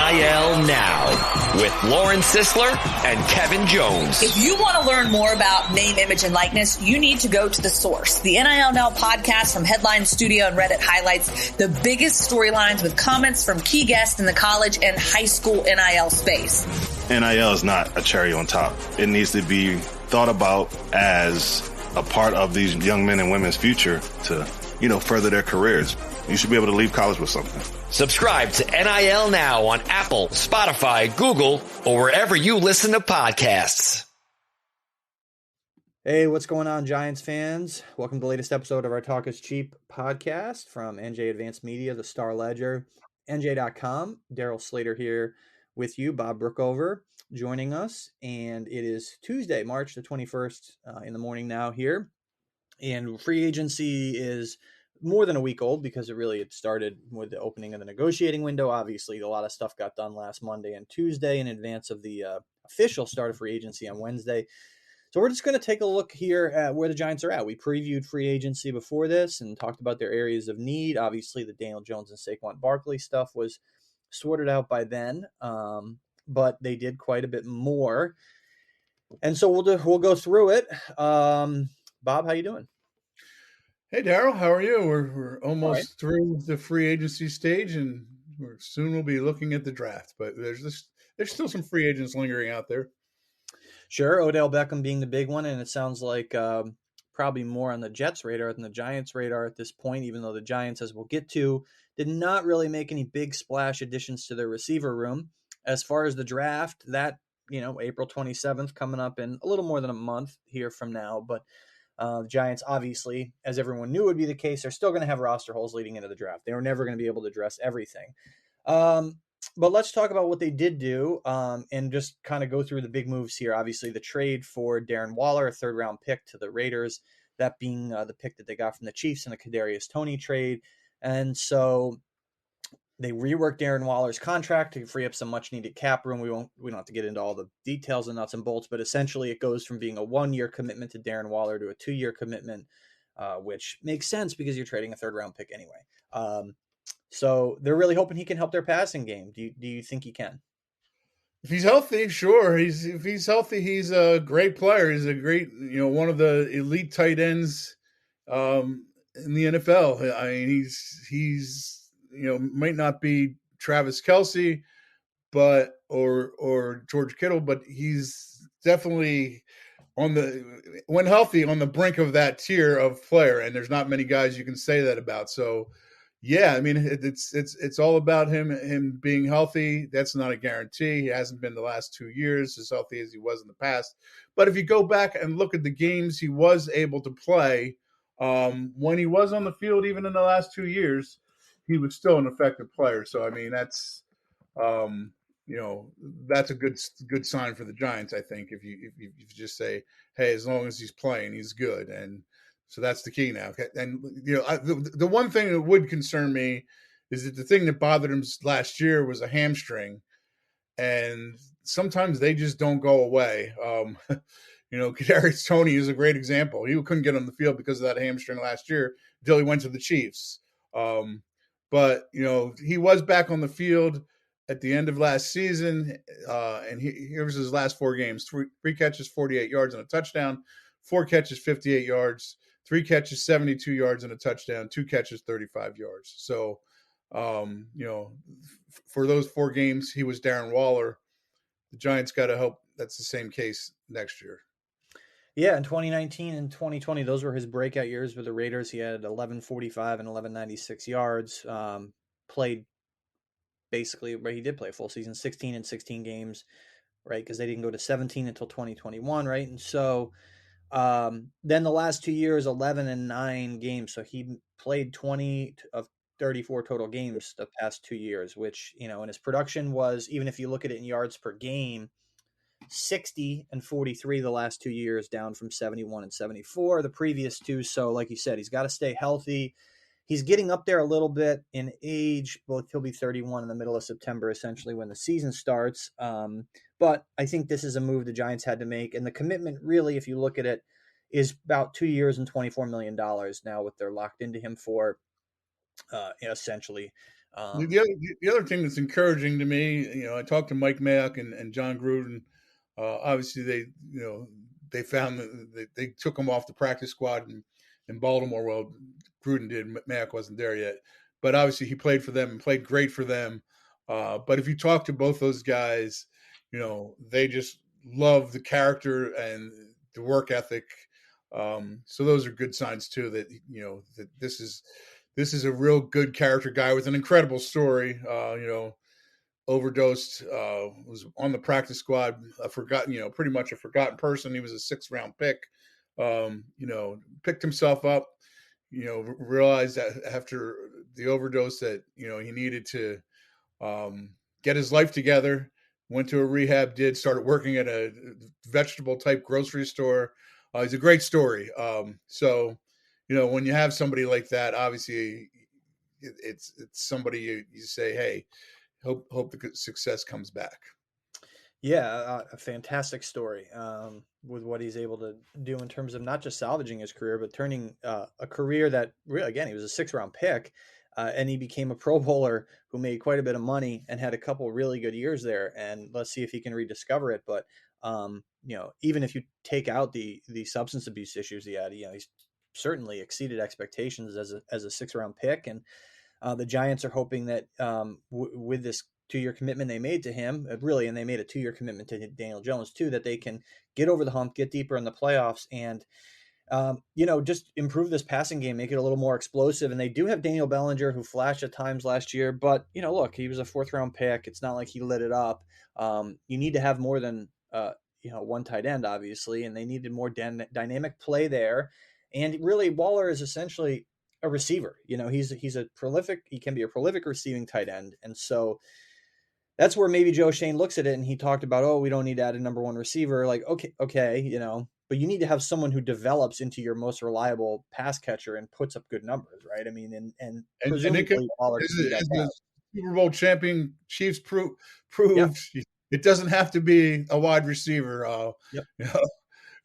NIL Now with Lauren Sisler and Kevin Jones. If you want to learn more about name, image, and likeness, you need to go to The Source. The NIL Now podcast from Headline Studio and Reddit highlights the biggest storylines with comments from key guests in the college and high school NIL space. NIL is not a cherry on top. It needs to be thought about as a part of these young men and women's future to, further their careers. You should be able to leave college with something. Subscribe to NIL Now on Apple, Spotify, Google, or wherever you listen to podcasts. Hey, what's going on, Giants fans? Welcome to the latest episode of our Talk is Cheap podcast from NJ Advanced Media, the Star Ledger, NJ.com. Daryl Slater here with you, Bob Brookover joining us, and it is Tuesday, March the 21st in the morning now here, and free agency is more than a week old because it started with the opening of the negotiating window. Obviously, a lot of stuff got done last Monday and Tuesday in advance of the official start of free agency on Wednesday. So we're just going to take a look here at where the Giants are at. We previewed free agency before this and talked about their areas of need. Obviously, the Daniel Jones and Saquon Barkley stuff was sorted out by then, but they did quite a bit more. And so we'll go through it. Bob, how you doing? Hey, Daryl, how are you? We're almost through the free agency stage, and soon we'll be looking at the draft. But there's still some free agents lingering out there. Sure, Odell Beckham being the big one, and it sounds like probably more on the Jets' radar than the Giants' radar at this point, even though the Giants, as we'll get to, did not really make any big splash additions to their receiver room. As far as the draft, that, April 27th coming up in a little more than a month here from now, but the Giants, obviously, as everyone knew would be the case, are still going to have roster holes leading into the draft. They were never going to be able to address everything. But let's talk about what they did do and just kind of go through the big moves here. Obviously, the trade for Darren Waller, a third-round pick to the Raiders, that being the pick that they got from the Chiefs in the Kadarius Toney trade. And so they reworked Darren Waller's contract to free up some much-needed cap room. We don't have to get into all the details and nuts and bolts, but essentially it goes from being a 1-year commitment to Darren Waller to a 2-year commitment, which makes sense because you're trading a third-round pick anyway. So they're really hoping he can help their passing game. Do you think he can? If he's healthy, sure. If he's healthy, he's a great player. He's a great, one of the elite tight ends in the NFL. I mean, he's might not be Travis Kelce, or George Kittle, but he's definitely when healthy, on the brink of that tier of player. And there's not many guys you can say that about. So, yeah, I mean, it's all about him being healthy. That's not a guarantee. He hasn't been the last 2 years as healthy as he was in the past. But if you go back and look at the games he was able to play, when he was on the field, even in the last 2 years, he was still an effective player. So, I mean, that's that's a good sign for the Giants, I think, if you just say, hey, as long as he's playing, he's good. And so that's the key now. And, the one thing that would concern me is that the thing that bothered him last year was a hamstring. And sometimes they just don't go away. Kadarius Toney is a great example. He couldn't get on the field because of that hamstring last year until he went to the Chiefs. But he was back on the field at the end of last season, and here was his last 4 games: three catches, 48 yards, and a touchdown; 4 catches, 58 yards; 3 catches, 72 yards, and a touchdown; 2 catches, 35 yards. So, for those 4 games, he was Darren Waller. The Giants got to hope that's the same case next year. Yeah, in 2019 and 2020, those were his breakout years with the Raiders. He had 1145 and 1196 yards. Played basically, but he did play a full season, 16 and 16 games, right? Because they didn't go to 17 until 2021, right? And so then the last 2 years, 11 and 9 games. So he played 20 of 34 total games the past 2 years, which, and his production was, even if you look at it in yards per game, 60 and 43 the last 2 years, down from 71 and 74 the previous 2. So like you said, he's got to stay healthy. He's getting up there a little bit in age. Well, he'll be 31 in the middle of September, essentially when the season starts. But I think this is a move the Giants had to make. And the commitment really, if you look at it, is about 2 years and $24 million now, what they're locked into him for, essentially. The other thing that's encouraging to me, I talked to Mike Mayock and John Gruden. Obviously, they found that they took him off the practice squad in Baltimore. Well, Gruden did. Mayock wasn't there yet, but obviously he played for them and played great for them. But if you talk to both those guys, they just love the character and the work ethic. So those are good signs too that that this is a real good character guy with an incredible story. Overdosed, was on the practice squad, pretty much a forgotten person. He was a 6th-round pick. Picked himself up, realized that after the overdose that, he needed to get his life together, went to a rehab, started working at a vegetable type grocery store. It's a great story. So, when you have somebody like that, obviously it's somebody you say, hey, hope the success comes back. Yeah, a fantastic story with what he's able to do in terms of not just salvaging his career, but turning a career that, really, again, he was a 6th-round pick, and he became a Pro Bowler who made quite a bit of money and had a couple really good years there. And let's see if he can rediscover it. But even if you take out the substance abuse issues he had, he's certainly exceeded expectations as a 6th-round pick. And the Giants are hoping that with this 2-year commitment they made to him, really, and they made a 2-year commitment to Daniel Jones too, that they can get over the hump, get deeper in the playoffs, and just improve this passing game, make it a little more explosive. And they do have Daniel Bellinger, who flashed at times last year, but look, he was a 4th-round pick. It's not like he lit it up. You need to have more than one tight end, obviously, and they needed more dynamic play there. And really, Waller is essentially a receiver. He can be a prolific receiving tight end, and so that's where maybe Joe Schoen looks at it, and he talked about, we don't need to add a number 1 receiver. Like, okay, but you need to have someone who develops into your most reliable pass catcher and puts up good numbers, right? I mean, and presumably Waller can do that. Super Bowl champion Chiefs proved Yep. It doesn't have to be a wide receiver. Yep.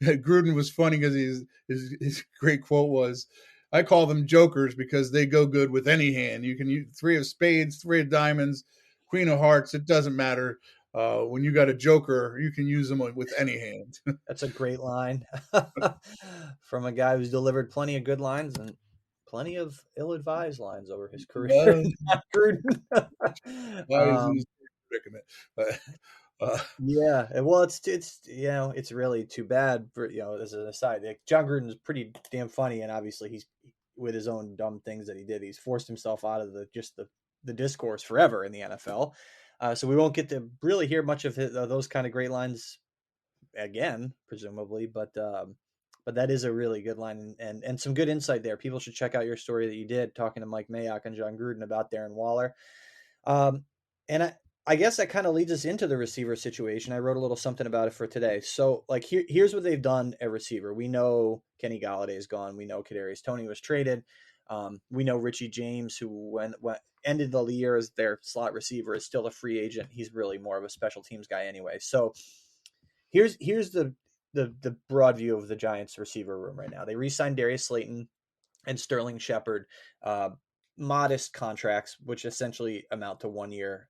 Gruden was funny because his great quote was, "I call them jokers because they go good with any hand. You can use 3 of spades, 3 of diamonds, Queen of hearts. It doesn't matter. When you got a joker, you can use them with any hand." That's a great line from a guy who's delivered plenty of good lines and plenty of ill-advised lines over his career. Yeah, well, it's really too bad for, as an aside. John Gruden is pretty damn funny, and obviously he's, with his own dumb things that he did, he's forced himself out of the discourse forever in the NFL. So we won't get to really hear much of those kind of great lines again, presumably, but that is a really good line and some good insight there. People should check out your story that you did talking to Mike Mayock and John Gruden about Darren Waller. And I guess that kind of leads us into the receiver situation. I wrote a little something about it for today. So, like, here's what they've done at receiver. We know Kenny Galladay is gone. We know Kadarius Toney was traded. We know Richie James, who ended the year as their slot receiver, is still a free agent. He's really more of a special teams guy anyway. So here's the broad view of the Giants receiver room right now. They re-signed Darius Slayton and Sterling Shepard, modest contracts, which essentially amount to 1 year.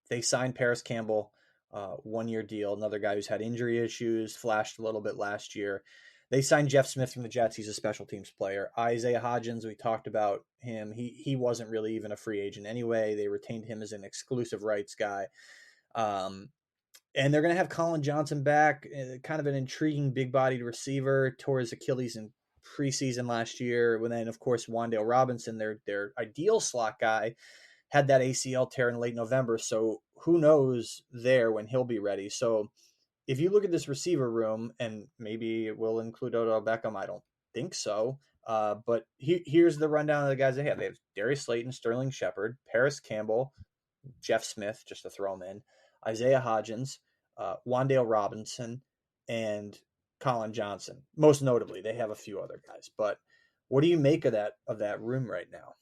They signed Parris Campbell, 1-year deal, another guy who's had injury issues, flashed a little bit last year. They signed Jeff Smith from the Jets. He's a special teams player. Isaiah Hodgins, we talked about him. He wasn't really even a free agent anyway. They retained him as an exclusive rights guy. And they're going to have Colin Johnson back, kind of an intriguing big-bodied receiver, tore his Achilles in preseason last year. And then, of course, Wan'Dale Robinson, their ideal slot guy, had that ACL tear in late November. So who knows there when he'll be ready. So if you look at this receiver room, and maybe it will include Odell Beckham, I don't think so. But here's the rundown of the guys they have. They have Darius Slayton, Sterling Shepard, Parris Campbell, Jeff Smith, just to throw him in, Isaiah Hodgins, Wan'Dale Robinson, and Colin Johnson. Most notably, they have a few other guys. But what do you make of that room right now?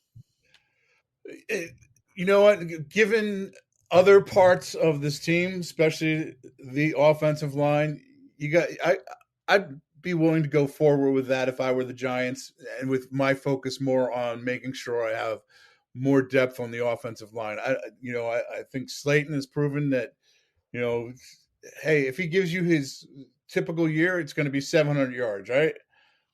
You know what? Given other parts of this team, especially the offensive line, I'd be willing to go forward with that if I were the Giants, and with my focus more on making sure I have more depth on the offensive line. I think Slayton has proven that, hey, if he gives you his typical year, it's going to be 700 yards, right?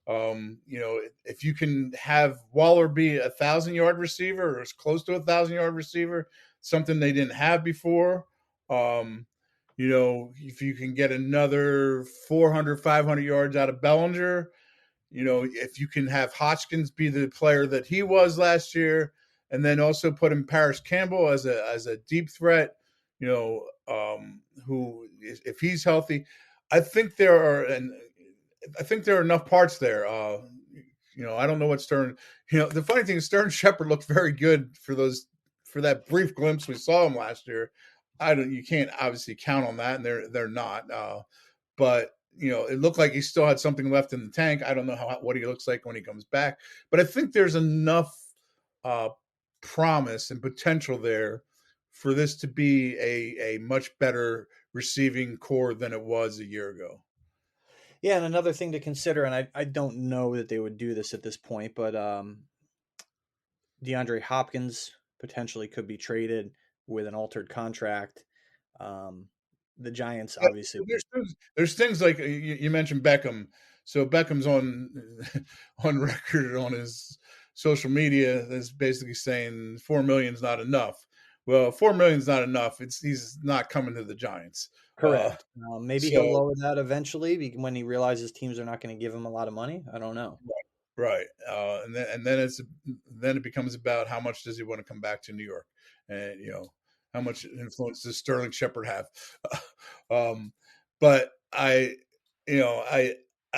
If you can have Waller be 1,000-yard receiver or as close to 1,000-yard receiver, something they didn't have before. If you can get another 400, 500 yards out of Bellinger, if you can have Hodgkins be the player that he was last year, and then also put in Parris Campbell as a deep threat, who, if he's healthy, I think there are enough parts there. I don't know what Stern. The funny thing is Stern Shepard looked very good for that brief glimpse we saw him last year. You can't obviously count on that, and they're not. But it looked like he still had something left in the tank. I don't know what he looks like when he comes back, but I think there's enough promise and potential there for this to be a much better receiving core than it was a year ago. Yeah, and another thing to consider, and I don't know that they would do this at this point, but DeAndre Hopkins potentially could be traded with an altered contract. The Giants obviously. There's things like you mentioned Beckham. So Beckham's on record on his social media that's basically saying $4 million is not enough. Well, $4 million is not enough. He's not coming to the Giants. Correct. Maybe he'll lower that eventually when he realizes teams are not going to give him a lot of money. I don't know. Right. And then it becomes about how much does he want to come back to New York, and how much influence does Sterling Shepard have? But I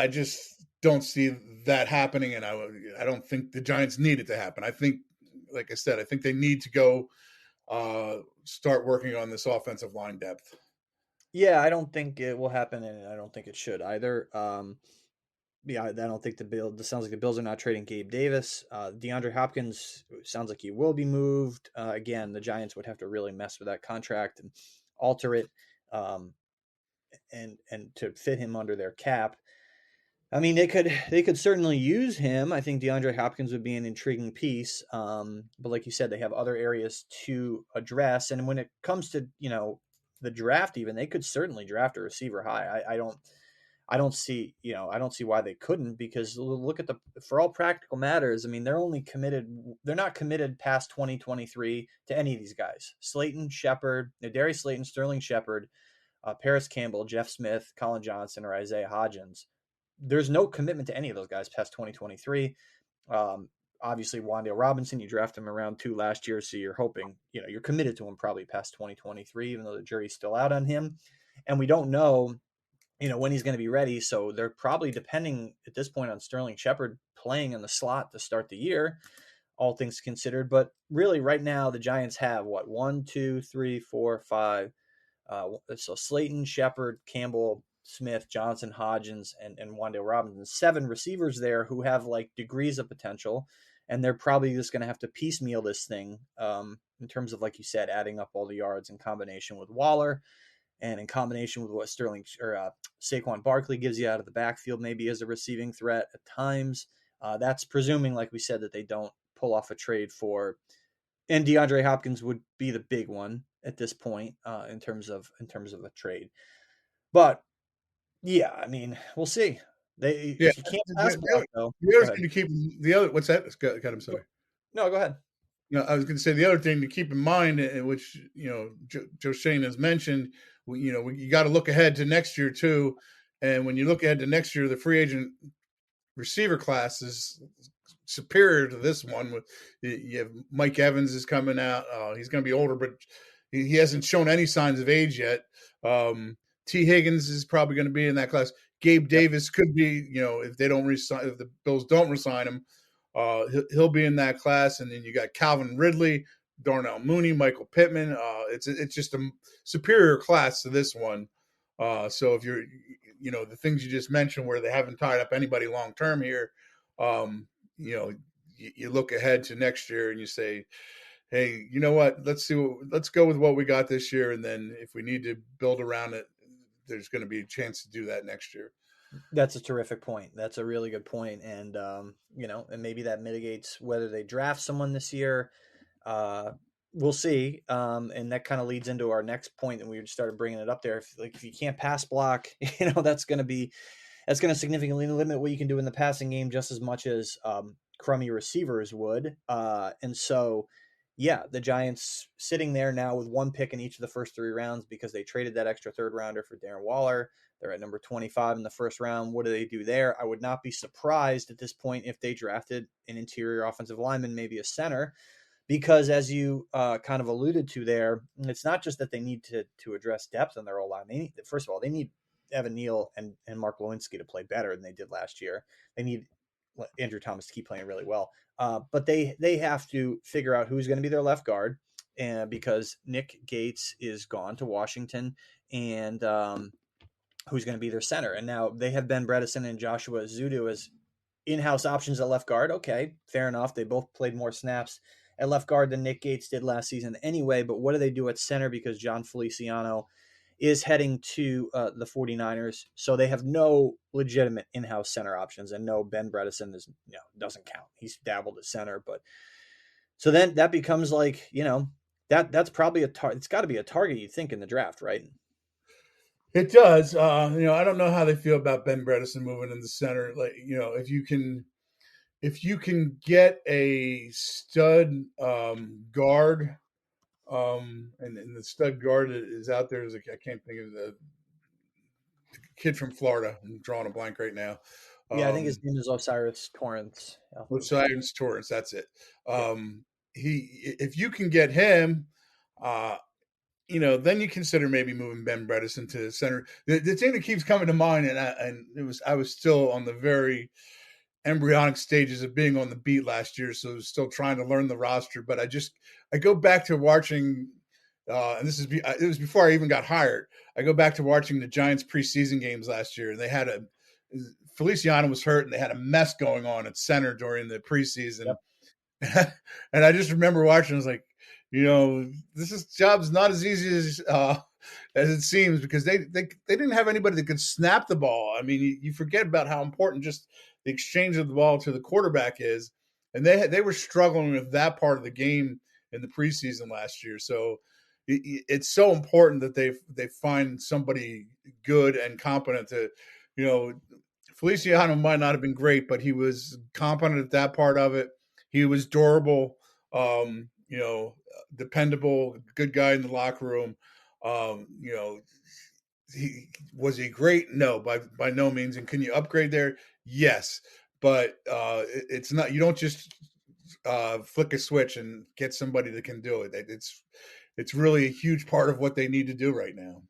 just don't see that happening, and I don't think the Giants need it to happen. I think, like I said, I think they need to go start working on this offensive line depth. Yeah, I don't think it will happen, and I don't think it should either. I don't think it sounds like the Bills are not trading Gabe Davis. DeAndre Hopkins sounds like he will be moved. Again, the Giants would have to really mess with that contract and alter it, and to fit him under their cap. I mean, they could certainly use him. I think DeAndre Hopkins would be an intriguing piece. But like you said, they have other areas to address. And when it comes to, the draft, even they could certainly draft a receiver high. I don't see why they couldn't, because look at for all practical matters. I mean, they're not committed past 2023 to any of these guys. Slayton, Shepard, Darius Slayton, Sterling Shepard, Parris Campbell, Jeff Smith, Colin Johnson, or Isaiah Hodgins. There's no commitment to any of those guys past 2023. Obviously, Wan'Dale Robinson, you drafted him around 2 last year, so you're hoping, you're committed to him probably past 2023, even though the jury's still out on him. And we don't know, when he's going to be ready. So they're probably depending at this point on Sterling Shepard playing in the slot to start the year, all things considered. But really, right now, the Giants have 1, 2, 3, 4, 5. So Slayton, Shepard, Campbell, Smith, Johnson, Hodgins, and Wan'Dale Robinson, 7 receivers there who have like degrees of potential, and they're probably just going to have to piecemeal this thing in terms of, like you said, adding up all the yards in combination with Waller, and in combination with what Saquon Barkley gives you out of the backfield, maybe as a receiving threat at times. That's presuming, like we said, that they don't pull off a trade for, and DeAndre Hopkins would be the big one at this point in terms of a trade. But yeah, I mean, we'll see. You can't pass block, though. The other thing to keep what's that? I'm sorry. No, go ahead. I was going to say the other thing to keep in mind, which Joe Schoen has mentioned, you got to look ahead to next year too. And when you look ahead to next year, the free agent receiver class is superior to this one. You have Mike Evans is coming out. He's going to be older, but he hasn't shown any signs of age yet. T. Higgins is probably going to be in that class. Gabe Davis could be, if they don't resign, if the Bills don't resign him, he'll be in that class. And then you got Calvin Ridley, Darnell Mooney, Michael Pittman. It's just a superior class to this one. So if you're, the things you just mentioned where they haven't tied up anybody long term here, you look ahead to next year and you say, hey, you know what? Let's go with what we got this year, and then if we need to build around it, there's going to be a chance to do that next year. That's a terrific point. That's a really good point. And, and maybe that mitigates whether they draft someone this year. We'll see. And that kind of leads into our next point, and we just started bringing it up there. If you can't pass block, that's going to significantly limit what you can do in the passing game just as much as crummy receivers would. And so, yeah, the Giants sitting there now with one pick in each of the first 3 rounds because they traded that extra 3rd rounder for Darren Waller. They're at number 25 in the first round. What do they do there? I would not be surprised at this point if they drafted an interior offensive lineman, maybe a center, because as you kind of alluded to there, it's not just that they need to address depth in their O-line. First of all, they need Evan Neal and Mark Lewinsky to play better than they did last year. They need Andrew Thomas to keep playing really well. But they have to figure out who's going to be their left guard, because Nick Gates is gone to Washington, and who's going to be their center. And now they have Ben Bredesen and Joshua Zudu as in-house options at left guard. Okay, fair enough. They both played more snaps at left guard than Nick Gates did last season anyway. But what do they do at center? Because John Feliciano is heading to the 49ers. So they have no legitimate in-house center options, and no, Ben Bredesen doesn't count. He's dabbled at center, but so then that becomes like, that's probably it's got to be a target, you'd think, in the draft, right? It does. I don't know how they feel about Ben Bredesen moving in the center. Like, if you can get a stud guard, and the stud guard is out there. I can't think of the kid from Florida. I'm drawing a blank right now. Yeah, I think his name is Osiris Torrance. Osiris Torrance, that's it. If you can get him, then you consider maybe moving Ben Bredesen to the center. The thing that keeps coming to mind, I was still on the very embryonic stages of being on the beat last year, so I was still trying to learn the roster. But I go back to watching, and it was before I even got hired. I go back to watching the Giants preseason games last year, and they had Feliciano was hurt, and they had a mess going on at center during the preseason. Yep. And I just remember watching. I was like, job's not as easy as it seems, because they didn't have anybody that could snap the ball. I mean, you forget about how important just the exchange of the ball to the quarterback is, and they were struggling with that part of the game in the preseason last year. So it's so important that they find somebody good and competent to, Feliciano might not have been great, but he was competent at that part of it. He was durable, dependable, good guy in the locker room. Was he great? No, by no means. And can you upgrade there? Yes, but it's not. You don't just flick a switch and get somebody that can do it. It's really a huge part of what they need to do right now.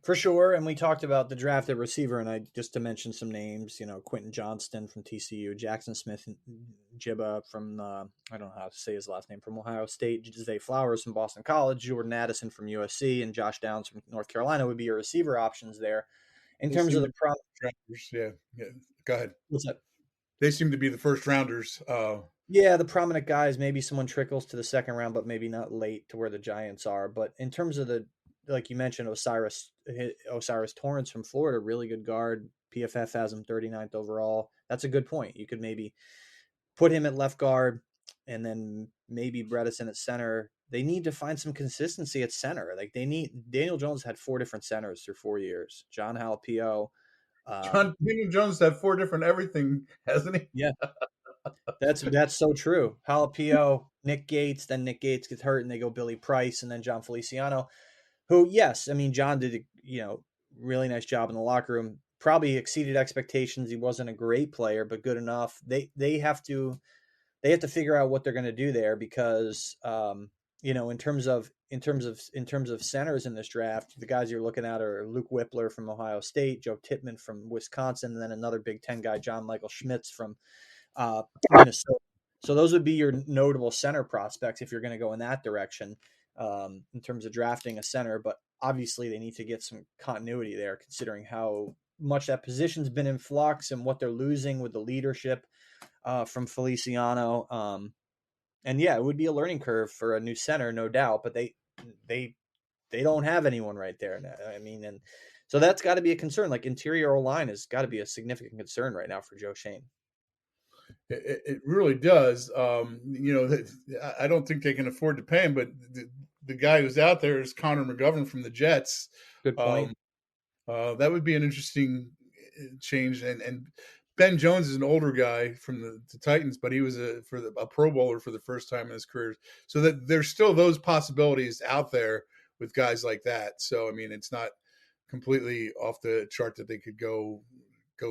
For sure. And we talked about the draft at receiver, and just to mention some names, Quentin Johnston from TCU, Jackson Smith Jibba from, I don't know how to say his last name, from Ohio State, Zay Flowers from Boston College, Jordan Addison from USC, and Josh Downs from North Carolina would be your receiver options there. In terms of the rounders, yeah. Go ahead. What's that? They seem to be the first rounders. Yeah, the prominent guys, maybe someone trickles to the second round, but maybe not late to where the Giants are. But in terms of like you mentioned, Osiris Torrance from Florida, really good guard. PFF has him 39th overall. That's a good point. You could maybe put him at left guard, and then maybe Bredesen at center. They need to find some consistency at center. Like Daniel Jones had 4 different centers through 4 years. John Halapio. Daniel Jones had 4 different everything, hasn't he? Yeah. That's so true. Halapio, Nick Gates, then Nick Gates gets hurt, and they go Billy Price, and then John Feliciano. Who, yes, I mean, John did a really nice job in the locker room. Probably exceeded expectations. He wasn't a great player, but good enough. They have to figure out what they're going to do there, because in terms of centers in this draft, the guys you're looking at are Luke Whippler from Ohio State, Joe Tippmann from Wisconsin, and then another Big Ten guy, John Michael Schmitz from Minnesota. So those would be your notable center prospects if you're going to go in that direction. In terms of drafting a center, but obviously they need to get some continuity there, considering how much that position's been in flux and what they're losing with the leadership from Feliciano. And yeah, it would be a learning curve for a new center, no doubt, but they don't have anyone right there. I mean, and so that's got to be a concern. Like interior O-line has got to be a significant concern right now for Joe Schoen. It really does. I don't think they can afford to pay him, but the guy who's out there is Connor McGovern from the Jets. Good Um, point. that would be an interesting change. And Ben Jones is an older guy from the Titans, but he was a Pro Bowler for the first time in his career. So that there's still those possibilities out there with guys like that. So I mean, it's not completely off the chart that they could go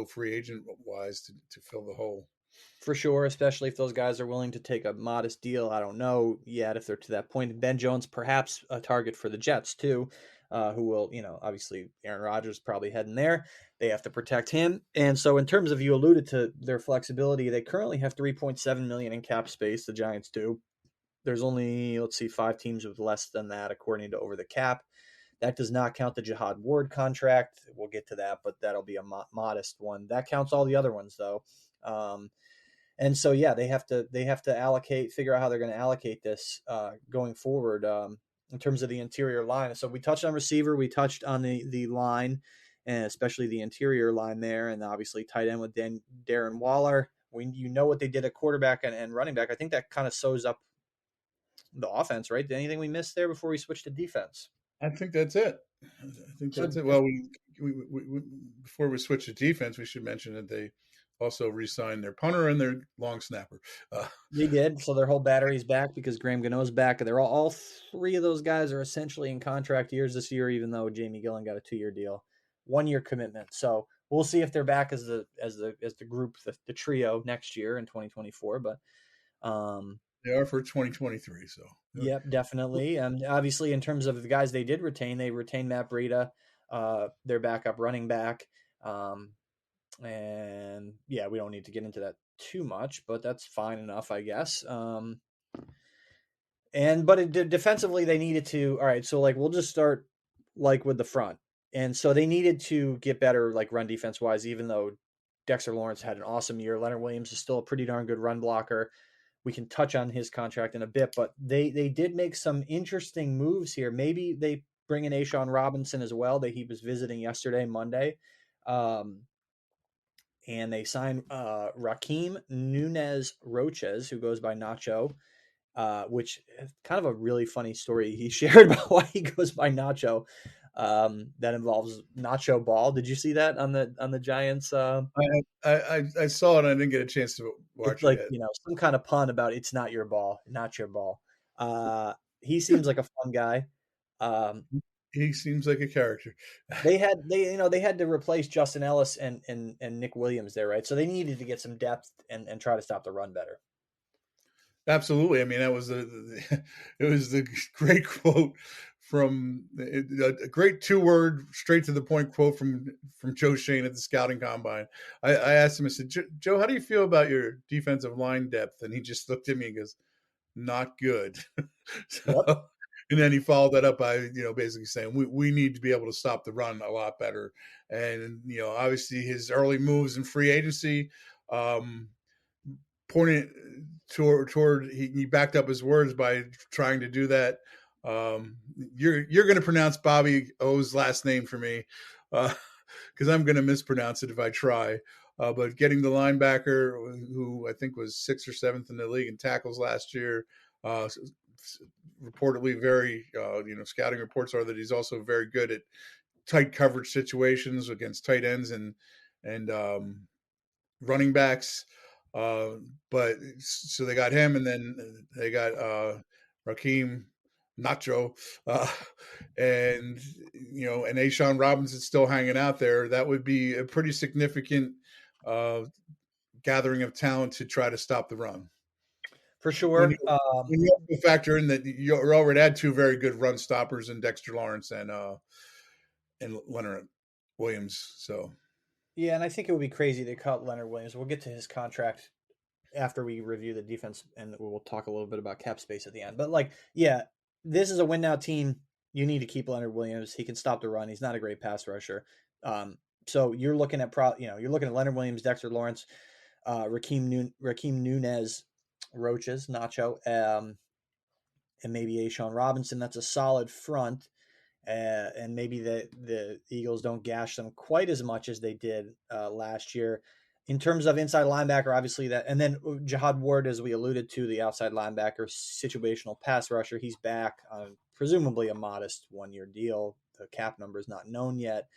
free agent wise to fill the hole. For sure, especially if those guys are willing to take a modest deal. I don't know yet if they're to that point. Ben Jones, perhaps a target for the Jets too, who will, obviously Aaron Rodgers probably heading there. They have to protect him. And so in terms of, you alluded to their flexibility, they currently have 3.7 million in cap space. The Giants do. There's only, 5 teams with less than that, according to Over the Cap. That does not count the Jihad Ward contract. We'll get to that, but that'll be a modest one. That counts all the other ones though. And so, yeah, they have to figure out how they're going to allocate this going forward in terms of the interior line. So we touched on receiver, we touched on the line, and especially the interior line there, and obviously tight end with Darren Waller. What they did at quarterback and running back. I think that kind of sews up the offense, right? Anything we missed there before we switch to defense? I think that's it. Well, we before we switch to defense, we should mention that they also re-signed their punter and their long snapper. They did. So their whole battery's back because Graham Gano's back. They're all 3 of those guys are essentially in contract years this year, even though Jamie Gillen got a 2-year deal, 1-year commitment. So we'll see if they're back as the group, the trio next year in 2024. But they are for 2023. So yep, definitely. And obviously, in terms of the guys they did retain, they retained Matt Breida, their backup running back. And yeah, we don't need to get into that too much, but that's fine enough, I guess. Defensively, they needed to. All right, so we'll just start with the front, and so they needed to get better run defense wise. Even though Dexter Lawrence had an awesome year, Leonard Williams is still a pretty darn good run blocker. We can touch on his contract in a bit, but they did make some interesting moves here. Maybe they bring in Ashawn Robinson as well. That he was visiting yesterday, Monday. And they signed Raheem Nunez Roches, who goes by Nacho, which is kind of a really funny story he shared about why he goes by Nacho. That involves Nacho Ball. Did you see that on the Giants? I saw it. I didn't get a chance to watch it's it yet. Some kind of pun about it's not your ball, not your ball. He seems like a fun guy. He seems like a character. They had to replace Justin Ellis and Nick Williams there, right? So they needed to get some depth and try to stop the run better. Absolutely. I mean, that was it was the great quote from a great 2-word, straight to the point quote from Joe Schoen at the scouting combine. I asked him, I said, Joe, how do you feel about your defensive line depth? And he just looked at me and goes, not good. Yep. And then he followed that up by, basically saying we need to be able to stop the run a lot better. And, obviously his early moves in free agency, pointed toward he backed up his words by trying to do that. You're going to pronounce Bobby O's last name for me, because I'm going to mispronounce it if I try. But getting the linebacker, who I think was 6th or 7th in the league in tackles last year, reportedly very, scouting reports are that he's also very good at tight coverage situations against tight ends and running backs. But so they got him, and then they got Raheem Nacho, and and Ashawn Robinson's still hanging out there. That would be a pretty significant gathering of talent to try to stop the run. For sure. When you also factor in that you already had 2 very good run stoppers in Dexter Lawrence and Leonard Williams. So yeah, and I think it would be crazy to cut Leonard Williams. We'll get to his contract after we review the defense, and we'll talk a little bit about cap space at the end. But this is a win now team. You need to keep Leonard Williams. He can stop the run. He's not a great pass rusher. So you're looking at Leonard Williams, Dexter Lawrence, Raheem Nunez, Roches, Nacho, and maybe Ashawn Robinson. That's a solid front. And maybe the Eagles don't gash them quite as much as they did last year. In terms of inside linebacker, obviously that, and then Jihad Ward, as we alluded to, the outside linebacker, situational pass rusher, he's back on presumably a modest 1-year deal. The cap number is not known yet,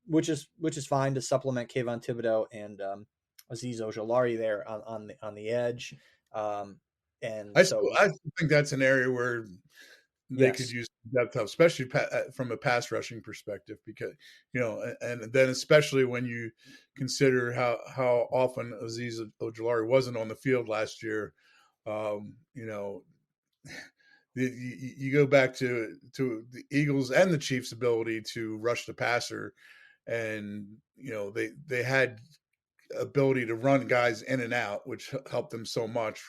which is fine to supplement Kayvon Thibodeau and Azeez Ojulari there on the edge. And I so think that's an area where they could use depth help, especially from a pass rushing perspective, because and then especially when you consider how often Azeez Ojulari wasn't on the field last year. You go back to the Eagles and the Chiefs' ability to rush the passer, and they had ability to run guys in and out, which helped them so much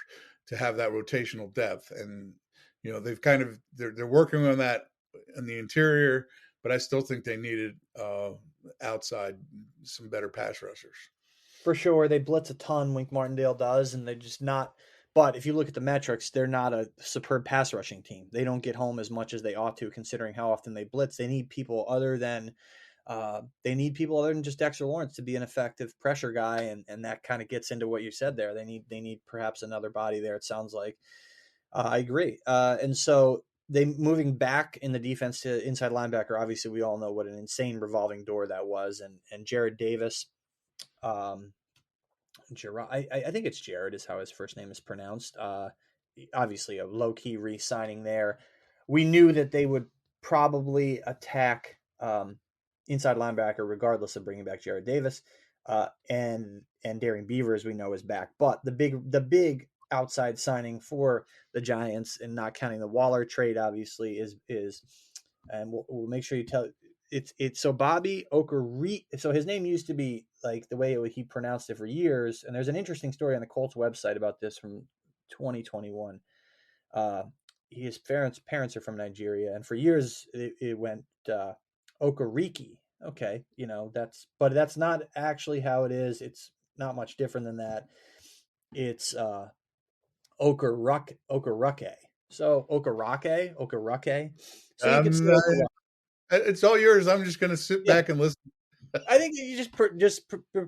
to have that rotational depth. And they've kind of they're working on that in the interior, but I still think they needed outside some better pass rushers. For sure, they blitz a ton. Wink Martindale does, and they just not. But if you look at the metrics, they're not a superb pass rushing team. They don't get home as much as they ought to, considering how often they blitz. They need people other than just Dexter Lawrence to be an effective pressure guy, and that kind of gets into what you said there. They need perhaps another body there. It sounds like. I agree. And so they moving back in the defense to inside linebacker. Obviously, we all know what an insane revolving door that was, and Jared Davis. Gerard, I think it's Jared is how his first name is pronounced. Obviously, a low key re-signing there. We knew that they would probably attack inside linebacker regardless of bringing back Jared Davis, and Darian Beavers we know is back. But the big outside signing for the Giants, and not counting the Waller trade, obviously is, and we'll make sure you tell. It's so Bobby Okereke. So his name used to be like the way he pronounced it for years. And there's an interesting story on the Colts website about this from 2021. His parents are from Nigeria, and for years it went Okereke. Okay, but that's not actually how it is. It's not much different than that. It's Okereke. So Okereke. So you can say Okereke. It's all yours. I'm just going to sit back and listen. I think you just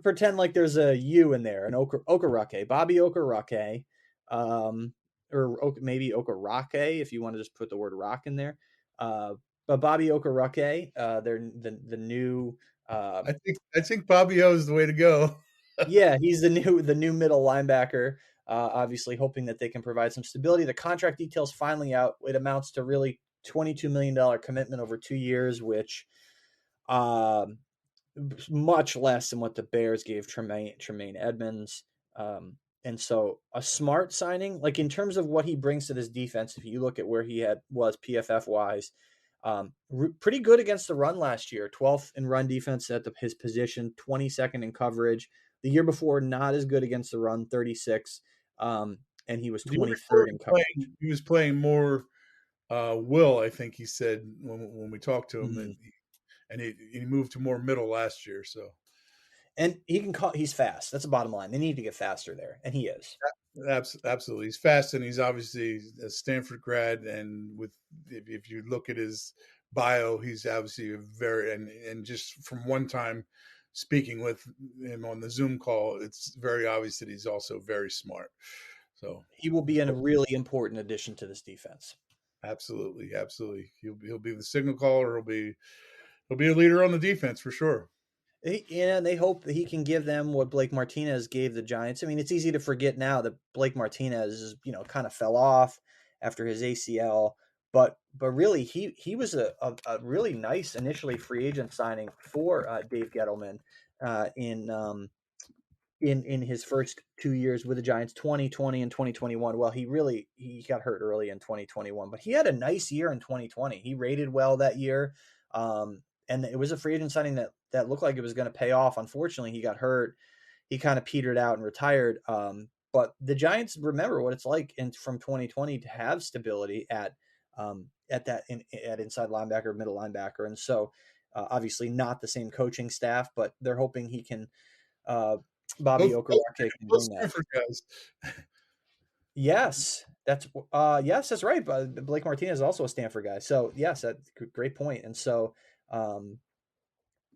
pretend like there's a U in there, an Okereke, Bobby Okereke, or maybe Okereke if you want to just put the word rock in there. But Bobby Okereke, they're the new. I think Bobby O is the way to go. Yeah, he's the new middle linebacker. Obviously, hoping that they can provide some stability. The contract details finally out. It amounts to really $22 million commitment over 2 years, which much less than what the Bears gave Tremaine Edmonds. And so a smart signing, like in terms of what he brings to this defense, if you look at where he was PFF wise, pretty good against the run last year, 12th in run defense at his position, 22nd in coverage. The year before, not as good against the run, 36. And he was 23rd in coverage. He was playing more Will, I think he said when we talked to him, and he moved to more middle last year. So, and he's fast. That's the bottom line. They need to get faster there, and he is. Absolutely, he's fast, and he's obviously a Stanford grad. And if you look at his bio, he's obviously and just from one time speaking with him on the Zoom call, it's very obvious that he's also very smart. So he will be a really important addition to this defense. Absolutely. He'll be the signal caller. He'll be a leader on the defense for sure. And they hope that he can give them what Blake Martinez gave the Giants. I mean, it's easy to forget now that Blake Martinez, kind of fell off after his ACL, but really he was a really nice initially free agent signing for Dave Gettleman in his first 2 years with the Giants, 2020 and 2021. Well, he got hurt early in 2021, but he had a nice year in 2020. He rated well that year. And it was a free agent signing that looked like it was going to pay off. Unfortunately, he got hurt. He kind of petered out and retired. But the Giants remember what it's like from 2020 to have stability at inside linebacker, middle linebacker. And so obviously not the same coaching staff, but they're hoping he can Bobby Okereke can bring that. Guys. Yes, that's right. But Blake Martinez is also a Stanford guy. So yes, that's a great point. And so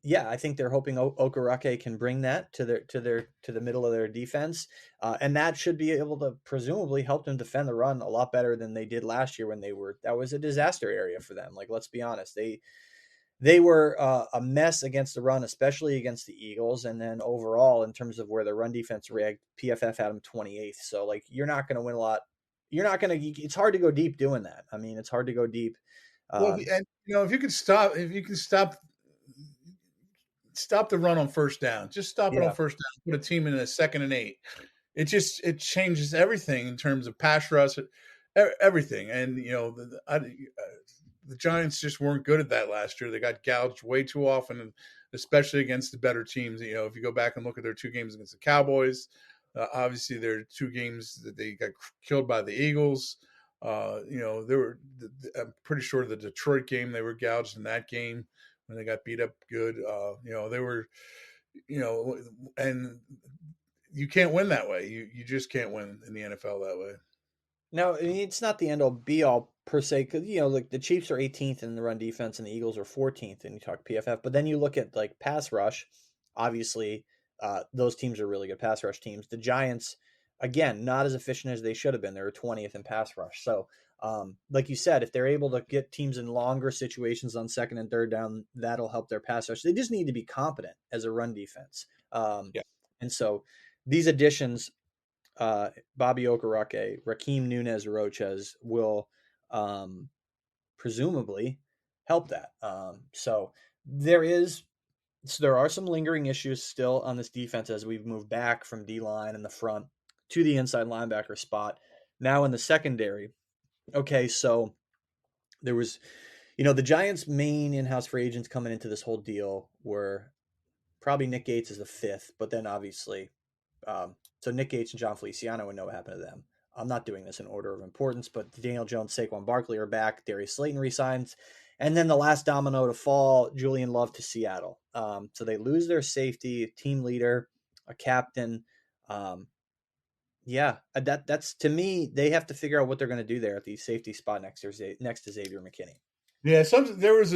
Yeah, I think they're hoping Okereke can bring that to the middle of their defense, and that should be able to presumably help them defend the run a lot better than they did last year when that was a disaster area for them. Like, let's be honest, they were a mess against the run, especially against the Eagles, and then overall in terms of where the run defense ranked, PFF had them 28th. So like, you're not going to win a lot. You're not going to. It's hard to go deep doing that. I mean, it's hard to go deep. Well, and if you can stop the run on first down. Just stop it on first down. Put a team in a 2nd and 8. It changes everything in terms of pass rush, everything. And the Giants just weren't good at that last year. They got gouged way too often, especially against the better teams. If you go back and look at their 2 games against the Cowboys, obviously there are 2 games that they got killed by the Eagles. I'm pretty sure the Detroit game, they were gouged in that game when they got beat up good. They were, and you can't win that way. You just can't win in the NFL that way. No, I mean, it's not the end all be all per se, because like the Chiefs are 18th in the run defense and the Eagles are 14th, and you talk PFF. But then you look at like pass rush. Obviously, those teams are really good pass rush teams. The Giants, again, not as efficient as they should have been. They were 20th in pass rush. So, like you said, if they're able to get teams in longer situations on 2nd and 3rd down, that'll help their pass rush. They just need to be competent as a run defense. And so these additions, Bobby Okereke, Raheem Nunez-Roches will presumably help that. So there are some lingering issues still on this defense as we've moved back from D-line in the front to the inside linebacker spot. Now in the secondary. Okay, so there was, the Giants' main in-house free agents coming into this whole deal were probably Nick Gates as the 5th, but then obviously, so Nick Gates and John Feliciano would know what happened to them. I'm not doing this in order of importance, but Daniel Jones, Saquon Barkley are back. Darius Slayton resigns. And then the last domino to fall, Julian Love to Seattle. So they lose their safety, team leader, a captain. That's to me, they have to figure out what they're going to do there at the safety spot next to Xavier McKinney. Yeah, there was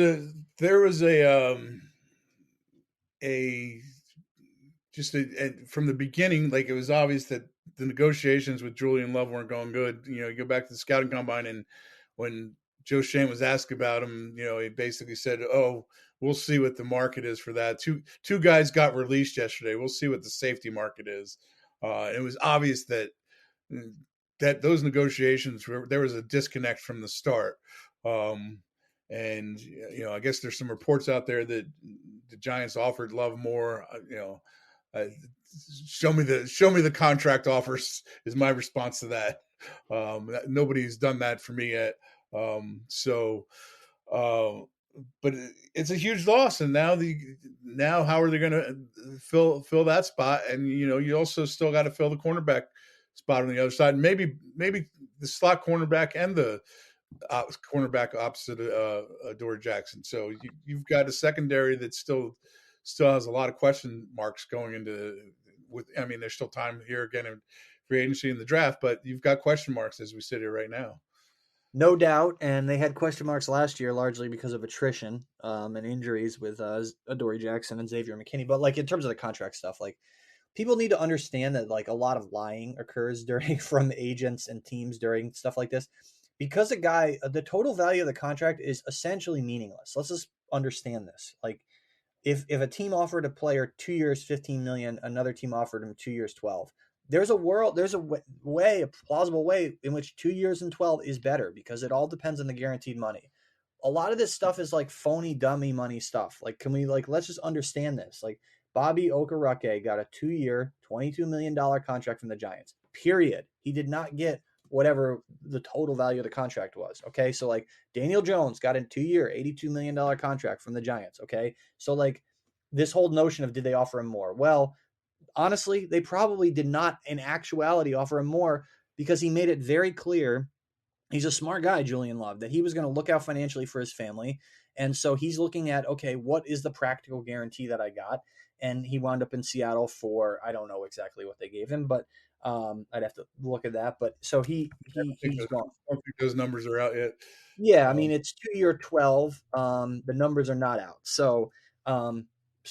from the beginning, like it was obvious that the negotiations with Julian Love weren't going good. You go back to the scouting combine, and when Joe Schoen was asked about him, he basically said, "Oh, we'll see what the market is for that." Two guys got released yesterday. We'll see what the safety market is. It was obvious that those negotiations there was a disconnect from the start. And I guess there's some reports out there that the Giants offered Love more. Show me the contract offers is my response to that. Nobody's done that for me yet. But it's a huge loss, and now how are they going to fill that spot? And you also still got to fill the cornerback spot on the other side, and maybe the slot cornerback and the cornerback opposite Adoree Jackson. So you've got a secondary that still has a lot of question marks going into. There's still time here again in free agency in the draft, but you've got question marks as we sit here right now. No doubt, and they had question marks last year largely because of attrition and injuries with Adoree Jackson and Xavier McKinney. But like in terms of the contract stuff, like people need to understand that like a lot of lying occurs from agents and teams during stuff like this, because the total value of the contract is essentially meaningless. Let's just understand this. Like if a team offered a player 2 years, $15 million, another team offered him 2 years, 12. There's a plausible way in which 2 years and 12 is better, because it all depends on the guaranteed money. A lot of this stuff is like phony dummy money stuff. Like, let's just understand this. Like Bobby Okereke got a 2-year, $22 million contract from the Giants, period. He did not get whatever the total value of the contract was. Okay. So like Daniel Jones got a 2-year, $82 million contract from the Giants. Okay. So like this whole notion of, did they offer him more? Well, honestly, they probably did not in actuality offer him more, because he made it very clear, he's a smart guy, Julian Love, that he was going to look out financially for his family. And so he's looking at, okay, what is the practical guarantee that I got? And he wound up in Seattle for, I don't know exactly what they gave him, but I'd have to look at that. But so he's gone. I don't think those numbers are out yet. Yeah, I mean, it's 2-year, 12. The numbers are not out. So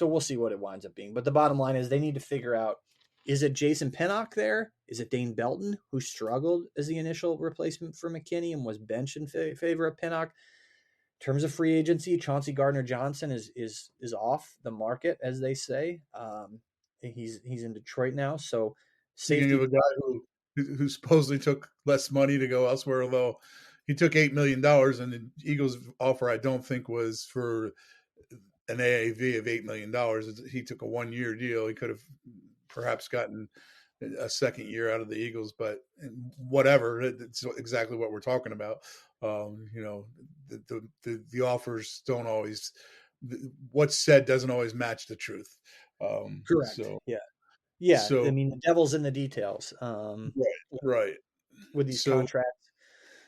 we'll see what it winds up being. But the bottom line is they need to figure out, is it Jason Pinnock there? Is it Dane Belton, who struggled as the initial replacement for McKinney and was benched in favor of Pinnock? In terms of free agency, Chauncey Gardner-Johnson is off the market, as they say. He's in Detroit now, so Speaking of safety. a guy who supposedly took less money to go elsewhere, although he took $8 million, and the Eagles' offer I don't think was for an AAV of $8 million. He took a 1-year deal. He could have perhaps gotten a second year out of the Eagles, but whatever. It's exactly what we're talking about. The offers don't always. What's said doesn't always match the truth. Correct. So yeah. So I mean, the devil's in the details. right. With these So contracts.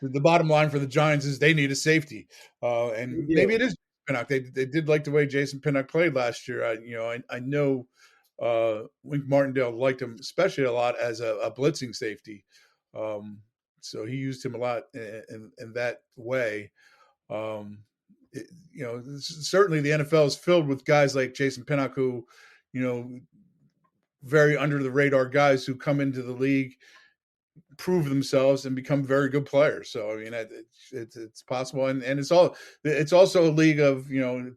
the bottom line for the Giants is they need a safety, and maybe it is Pinnock. They did like the way Jason Pinnock played last year. I know Wink Martindale liked him especially a lot as a blitzing safety, so he used him a lot in that way. Certainly the NFL is filled with guys like Jason Pinnock who, very under the radar guys who come into the league, prove themselves, and become very good players. So I mean, it's possible, and it's also a league of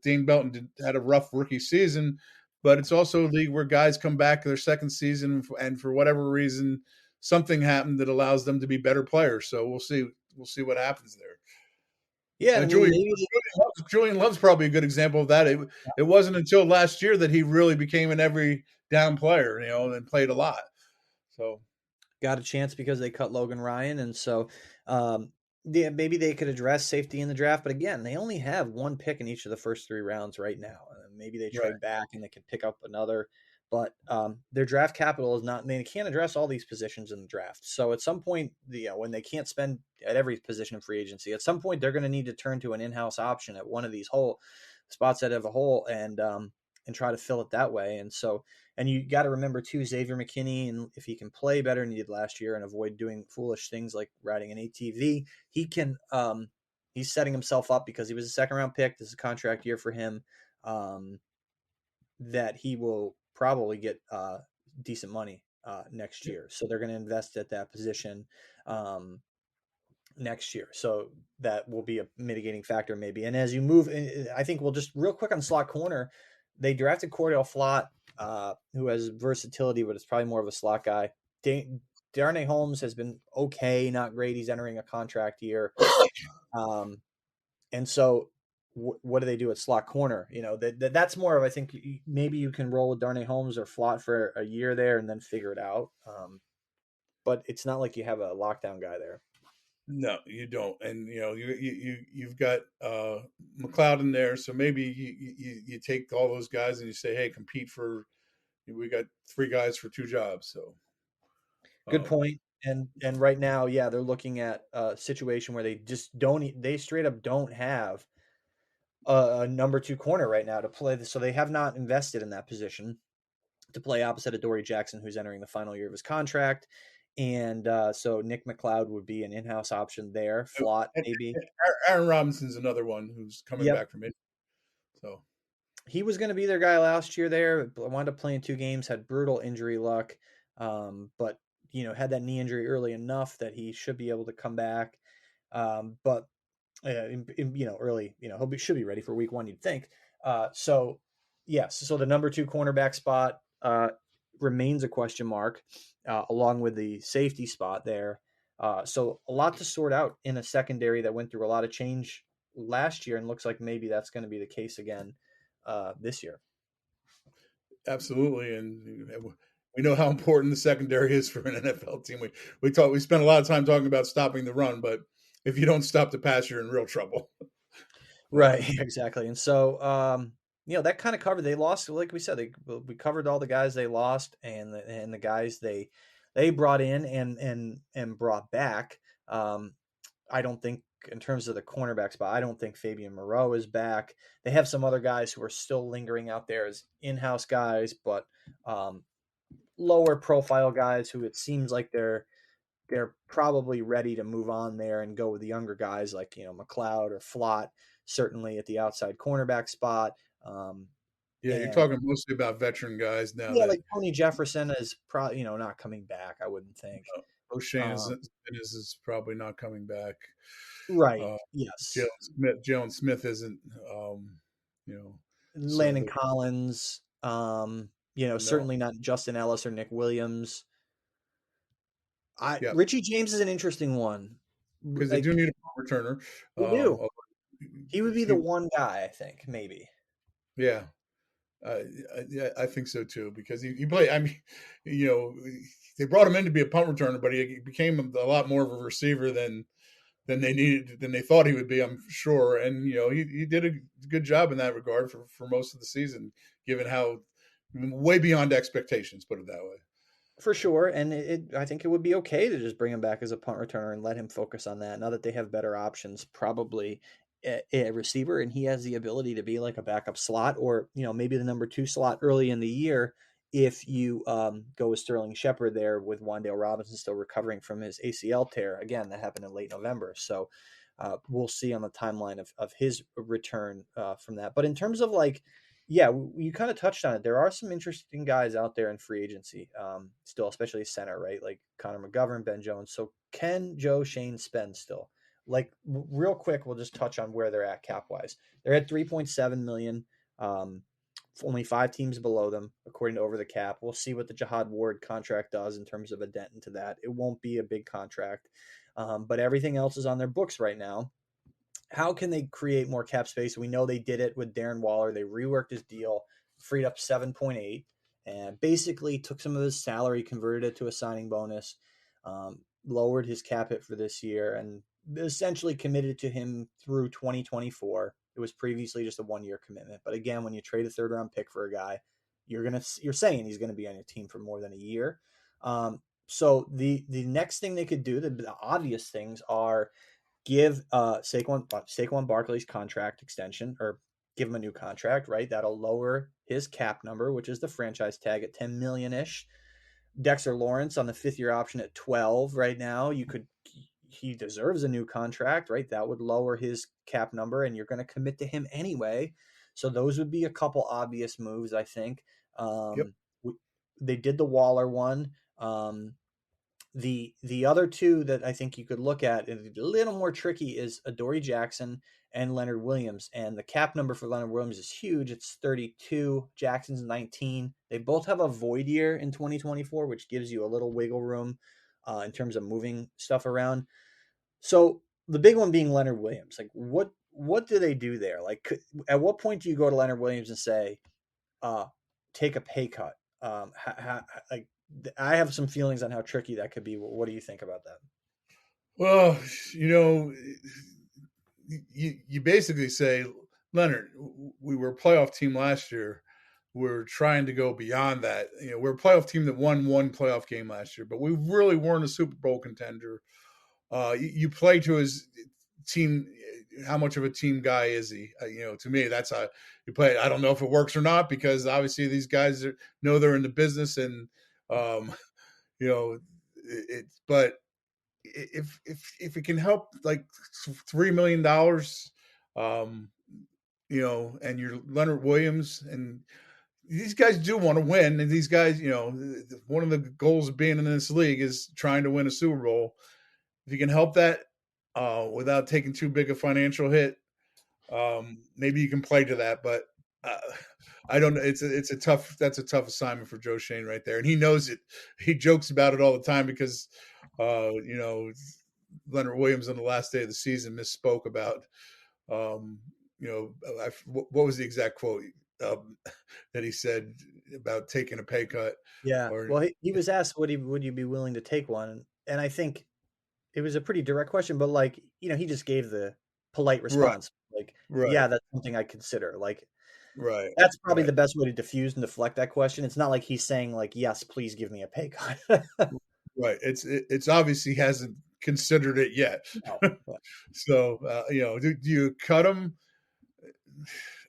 Dane Belton had a rough rookie season, but it's also a league where guys come back their second season and for whatever reason something happened that allows them to be better players. So we'll see what happens there. Yeah, And Julian Love's probably a good example of that. It wasn't until last year that he really became an every down player, and played a lot. So got a chance because they cut Logan Ryan, and so maybe they could address safety in the draft. But again, they only have one pick in each of the first 3 rounds right now. Maybe they trade back and they can pick up another. But their draft capital is not. They can't address all these positions in the draft. So at some point, when they can't spend at every position in free agency, at some point they're going to need to turn to an in-house option at one of these spots that have a hole and try to fill it that way. And so, and you got to remember too, Xavier McKinney, and if he can play better than he did last year and avoid doing foolish things like riding an ATV, he can. He's setting himself up because he was a 2nd-round pick. This is a contract year for him. That he will probably get decent money next year. So they're going to invest at that position next year. So that will be a mitigating factor maybe. And as you move, I think we'll just real quick on slot corner, they drafted Cordell Flott, who has versatility, but it's probably more of a slot guy. Darnay Holmes has been okay, not great. He's entering a contract year. And so what do they do at slot corner? That's more of, I think maybe you can roll with Darnay Holmes or Flott for a year there and then figure it out. But it's not like you have a lockdown guy there. No, you don't. And you've got McLeod in there, so maybe you take all those guys and you say, hey, compete for. We got 3 guys for 2 jobs. So good point. And right now, they're looking at a situation where they just they straight up don't have a number 2 corner right now to play. So they have not invested in that position to play opposite of Dory Jackson, who's entering the final year of his contract. And so Nick McLeod would be an in-house option there. Flott, maybe. Aaron Robinson's another one who's coming back from it. So he was going to be their guy last year there. Wound up playing 2 games, had brutal injury luck. But, had that knee injury early enough that he should be able to come back. But early, he should be ready for week 1, you'd think. So the number 2 cornerback spot remains a question mark, along with the safety spot there. So a lot to sort out in a secondary that went through a lot of change last year, and looks like maybe that's going to be the case again this year. Absolutely, and we know how important the secondary is for an NFL team. We spent a lot of time talking about stopping the run, but if you don't stop the pass, you're in real trouble. Right, exactly. And so, that kind of covered. They lost, like we said, we covered all the guys they lost and the guys they brought in and brought back. I don't think, in terms of the cornerback spot, I don't think Fabian Moreau is back. They have some other guys who are still lingering out there as in-house guys, but lower profile guys who it seems like they're probably ready to move on there and go with the younger guys like, McLeod or Flott, certainly at the outside cornerback spot. Yeah, you're And talking mostly about veteran guys now yeah, that like Tony Jefferson is probably, not coming back, I wouldn't think. O'Shane Um, is probably not coming back. right. Uh, Yes. Jalen Smith isn't. You know, so Landon Collins, no, certainly not Justin Ellis or Nick Williams. yeah, Richie James is an interesting one. because they Like do need a punt returner. they do. Although He would be the he, one guy, I think, maybe. yeah, yeah, I think so too. Because he played. I mean, you know, they brought him in to be a punt returner, but he became a lot more of a receiver than they needed than they thought he would be. I'm sure, and he did a good job in that regard for most of the season, given how way beyond expectations. Put it that way. For sure, and I think it would be okay to just bring him back as a punt returner and let him focus on that. Now that they have better options, probably a receiver, and he has the ability to be like a backup slot, or maybe the number 2 slot early in the year. If you go with Sterling Shepard there, with Wan'Dale Robinson still recovering from his ACL tear, again that happened in late November, so we'll see on the timeline of his return from that. But in terms of yeah, you kind of touched on it. There are some interesting guys out there in free agency, still, especially center, right? Like Connor McGovern, Ben Jones. So can Joe Schoen spend still? Like real quick, we'll just touch on where they're at cap wise. They're at 3.7 million. Only 5 teams below them, according to Over the Cap. We'll see what the Jihad Ward contract does in terms of a dent into that. It won't be a big contract, but everything else is on their books right now. How can they create more cap space? We know they did it with Darren Waller. They reworked his deal, freed up 7.8, and basically took some of his salary, converted it to a signing bonus, lowered his cap hit for this year, and essentially committed to him through 2024. It was previously just a 1-year commitment. But again, when you trade a 3rd-round pick for a guy, you're saying he's going to be on your team for more than a year. So the next thing they could do, the obvious things are give Saquon Barkley's contract extension, or give him a new contract, right? That'll lower his cap number, which is the franchise tag at 10 million ish. Dexter Lawrence on the 5th-year option at 12 right now. He deserves a new contract, right? That would lower his cap number, and you're going to commit to him anyway. So those would be a couple obvious moves, I think. Yep. They did the Waller one. The other 2 that I think you could look at, a little more tricky, is Adoree Jackson and Leonard Williams. And the cap number for Leonard Williams is huge. It's 32. Jackson's 19. They both have a void year in 2024, which gives you a little wiggle room in terms of moving stuff around. So the big one being Leonard Williams. Like what do they do there? Like at what point do you go to Leonard Williams and say, take a pay cut? Like I have some feelings on how tricky that could be. What do you think about that? Well, you basically say, Leonard, we were a playoff team last year. We're trying to go beyond that. We're a playoff team that won 1 playoff game last year, but we really weren't a Super Bowl contender. You play to his team. How much of a team guy is he? To me, that's how you play. I don't know if it works or not, because obviously these guys know they're in the business, and but if it can help, like $3 million, and you're Leonard Williams, and these guys do want to win, and these guys, one of the goals of being in this league is trying to win a Super Bowl. If you can help that without taking too big a financial hit, maybe you can play to that. But I don't know. That's a tough assignment for Joe Schoen right there, and he knows it. He jokes about it all the time because Leonard Williams on the last day of the season misspoke about what was the exact quote that he said about taking a pay cut? Yeah. Well, he was asked, would you be willing to take one? And I think it was a pretty direct question, but he just gave the polite response. Right. Yeah, that's something I consider. Right. That's probably the best way to diffuse and deflect that question. It's not like he's saying yes, please give me a pay cut. Right. It's obviously hasn't considered it yet. No. So, do you cut him?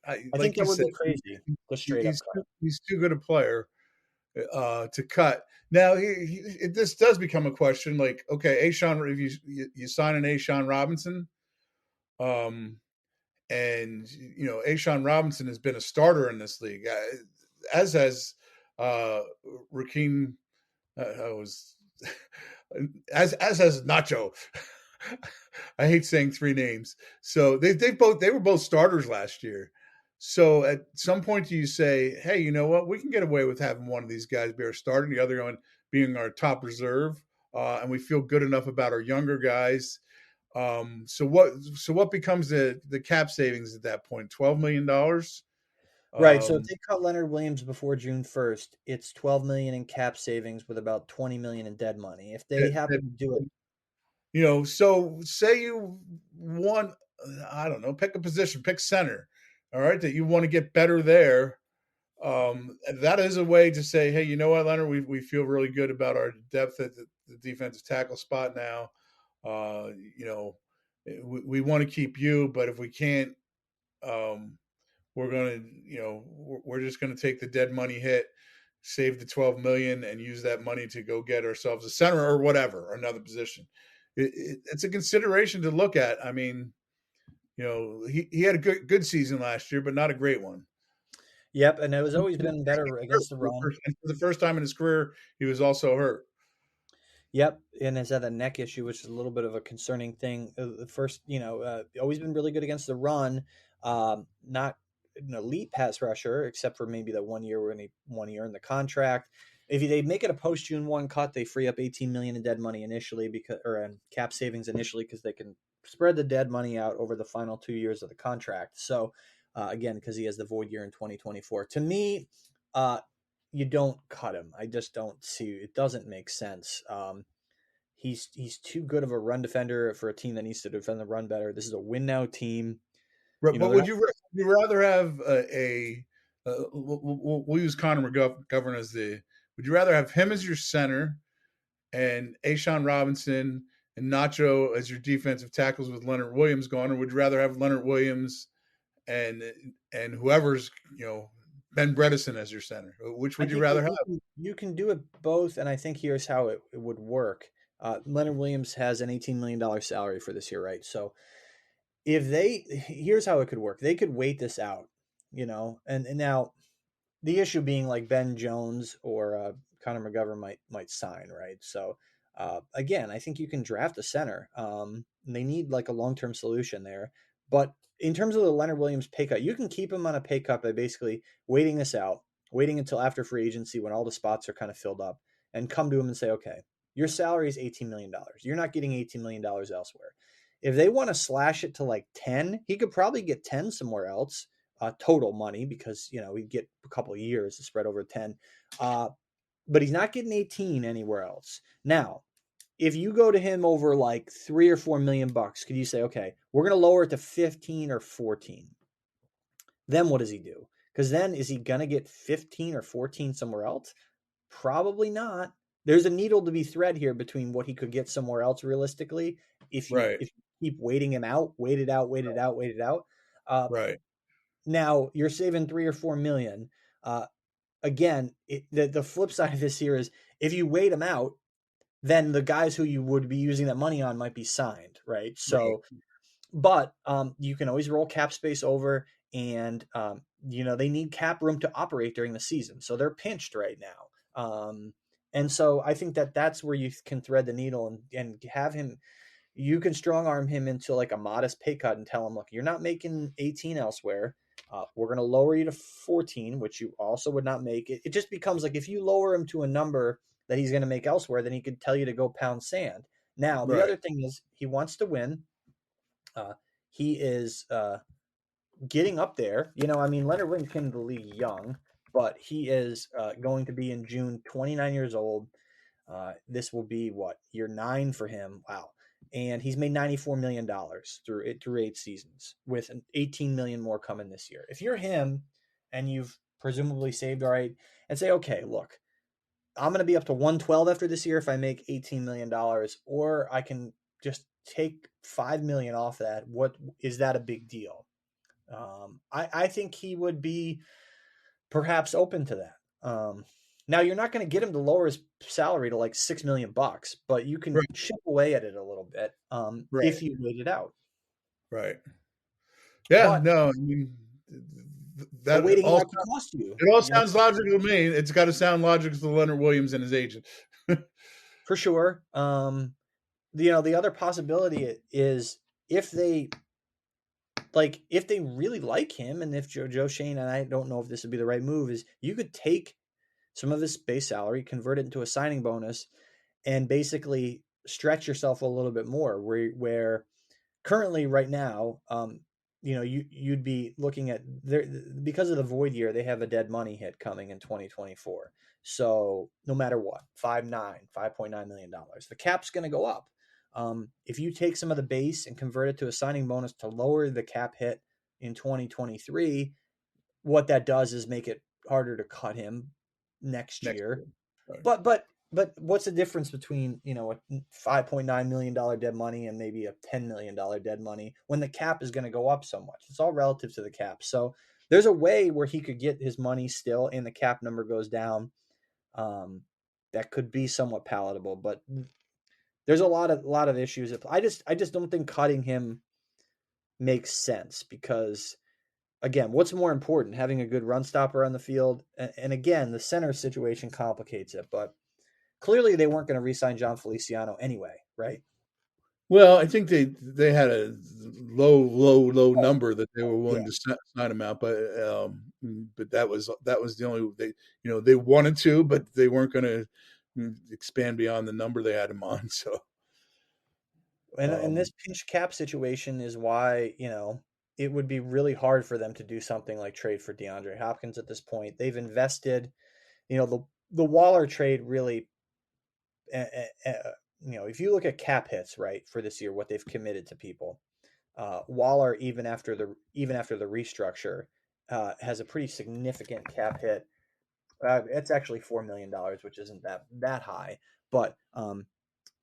I think that would be crazy. Just straight up cut. He's too good a player to cut. Now, this does become a question. Okay, if you sign an Ashawn Robinson, And, Ashawn Robinson has been a starter in this league, as has Rakeem. As has Nacho. I hate saying three names. So they were both starters last year. So at some point, do you say, hey, you know what? We can get away with having one of these guys be our starter, the other one being our top reserve, and we feel good enough about our younger guys. So what becomes the cap savings at that point? $12 million. Right. So if they cut Leonard Williams before June 1st, it's $12 million in cap savings with about $20 million in dead money. If they happen to do it, so say you want, I don't know, pick a position, pick center, all right, that you want to get better there. That is a way to say, hey, you know what, Leonard, we feel really good about our depth at the defensive tackle spot now. We want to keep you, but if we can't, we're we're just going to take the dead money hit, save the 12 million, and use that money to go get ourselves a center or whatever, or another position. It's a consideration to look at. I mean, he had a good season last year, but not a great one. Yep, and it has always been better against the run. And for the first time in his career, he was also hurt. Yep, and has had a neck issue, which is a little bit of a concerning thing. The first, always been really good against the run. Not an elite pass rusher, except for maybe that 1 year when he in the contract. If they make it a post June 1 cut, they free up $18 million in dead money initially in cap savings initially because they can spread the dead money out over the final 2 years of the contract. So again, because he has the void year in 2024. To me, you don't cut him. I just don't see it. Doesn't make sense. He's too good of a run defender for a team that needs to defend the run better. This is a win now team. Right, but would you rather have we'll use Connor McGovern as would you rather have him as your center and Ashawn Robinson and Nacho as your defensive tackles with Leonard Williams gone, or would you rather have Leonard Williams and whoever's Ben Bredesen as your center? Which would you rather have? You can do it both, and I think here's how it would work. Leonard Williams has an $18 million salary for this year, right? So here's how it could work. They could wait this out, and now the issue being like Ben Jones or Connor McGovern might sign, right? So again, I think you can draft a center. They need like a long-term solution there. But in terms of the Leonard Williams pay cut, you can keep him on a pay cut by basically waiting this out, waiting until after free agency when all the spots are kind of filled up, and come to him and say, okay, your salary is $18 million. You're not getting $18 million elsewhere. If they want to slash it to like 10, he could probably get 10 somewhere else, total money, because, he'd get a couple of years to spread over 10. But he's not getting 18 anywhere else. Now, if you go to him over like $3 or $4 million, could you say, okay, we're going to lower it to 15 or 14? Then what does he do? Because then is he going to get 15 or 14 somewhere else? Probably not. There's a needle to be thread here between what he could get somewhere else realistically. If you keep waiting him out, wait it out. Right. Now you're saving $3 or $4 million. Again, the flip side of this here is if you wait him out, then the guys who you would be using that money on might be signed, right? So, but you can always roll cap space over, and they need cap room to operate during the season, so they're pinched right now. And so I think that's where you can thread the needle and have him. You can strong arm him into like a modest pay cut and tell him, look, you're not making 18 elsewhere. We're going to lower you to 14, which you also would not make. It just becomes like if you lower him to a number that he's going to make elsewhere, then he could tell you to go pound sand. Now, the other thing is he wants to win. He is getting up there. Leonard Williams came to the league young, but he is going to be in June 29 years old. This will be year 9 for him. Wow. And he's made $94 million through 8 seasons, with an $18 million more coming this year. If you're him and you've presumably saved all right, and say, okay, look, I'm going to be up to 112 after this year if I make $18 million, or I can just take $5 million off that. What is that a big deal? I think he would be perhaps open to that. Now you're not going to get him to lower his salary to like $6 million, but you can chip away at it a little bit if you wait it out. Right. Yeah, But no, I mean waiting it out could cost you. it all sounds logical to me. It's got to sound logical to Leonard Williams and his agent. For sure. The other possibility is if they really like him, and if Joe Schoen, and I don't know if this would be the right move, is you could take some of his base salary, convert it into a signing bonus, and basically stretch yourself a little bit more. Where currently, right now, you'd be looking at there because of the void year, they have a dead money hit coming in 2024. So no matter what, $5.9 million, the cap's going to go up. If you take some of the base and convert it to a signing bonus to lower the cap hit in 2023, what that does is make it harder to cut him next year. Right. But what's the difference between a $5.9 million dead money and maybe a $10 million dead money when the cap is going to go up so much? It's all relative to the cap. So there's a way where he could get his money still and the cap number goes down. That could be somewhat palatable, but there's a lot of issues. I just don't think cutting him makes sense because, again, what's more important, having a good run stopper on the field? And again, the center situation complicates it, but clearly they weren't going to re-sign John Feliciano anyway, right? Well, I think they had a low number that they were willing to sign him out, but that was the only they wanted to, but they weren't going to expand beyond the number they had him on. So, and this pinch cap situation is why it would be really hard for them to do something like trade for DeAndre Hopkins at this point. They've invested, the Waller trade really. If you look at cap hits, right, for this year, what they've committed to people, Waller, even after the restructure, has a pretty significant cap hit. It's actually $4 million, which isn't that high, but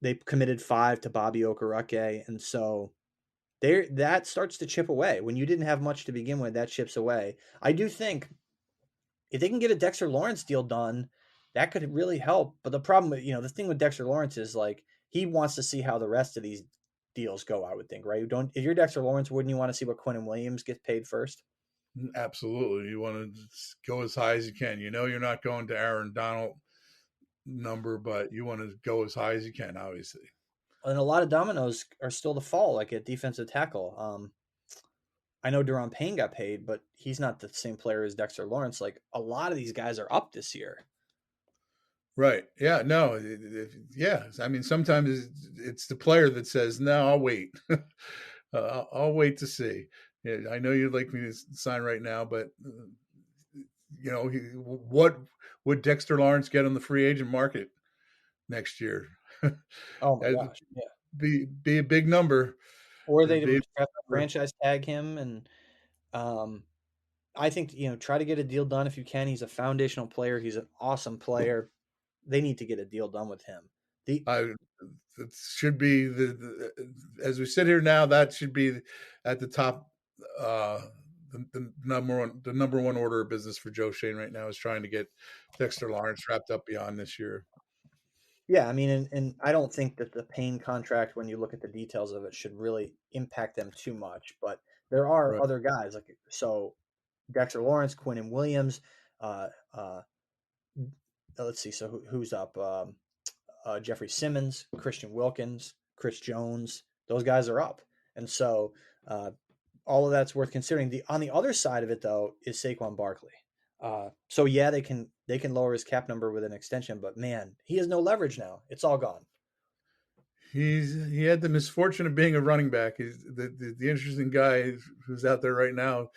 they committed 5 to Bobby Okereke, and so that starts to chip away. When you didn't have much to begin with, that chips away. I do think if they can get a Dexter Lawrence deal done, that could really help. But the problem, the thing with Dexter Lawrence is he wants to see how the rest of these deals go, I would think, right? If you're Dexter Lawrence, wouldn't you want to see what Quinn Williams gets paid first? Absolutely. You want to go as high as you can. You're not going to Aaron Donald number, but you want to go as high as you can, obviously. And a lot of dominoes are still to fall, like at defensive tackle. I know Daron Payne got paid, but he's not the same player as Dexter Lawrence. Like, a lot of these guys are up this year. Right. Yeah. No. Yeah. I mean, sometimes it's the player that says, "No, I'll wait. I'll wait to see." Yeah, I know you'd like me to sign right now, but what would Dexter Lawrence get on the free agent market next year? Oh my gosh! Yeah. Be a big number. Or they would have to franchise tag him, and I think try to get a deal done if you can. He's a foundational player. He's an awesome player. They need to get a deal done with him. It should be as we sit here now, that should be at the top. The number one order of business for Joe Schoen right now is trying to get Dexter Lawrence wrapped up beyond this year. Yeah, I mean, and I don't think that the Payne contract, when you look at the details of it, should really impact them too much. But there are other guys Dexter Lawrence, Quinn Williams. Let's see. So who's up? Jeffrey Simmons, Christian Wilkins, Chris Jones. Those guys are up, and so all of that's worth considering. On the other side of it, though, is Saquon Barkley. So yeah, they can lower his cap number with an extension, but man, he has no leverage now. It's all gone. He had the misfortune of being a running back. He's the interesting guy who's out there right now,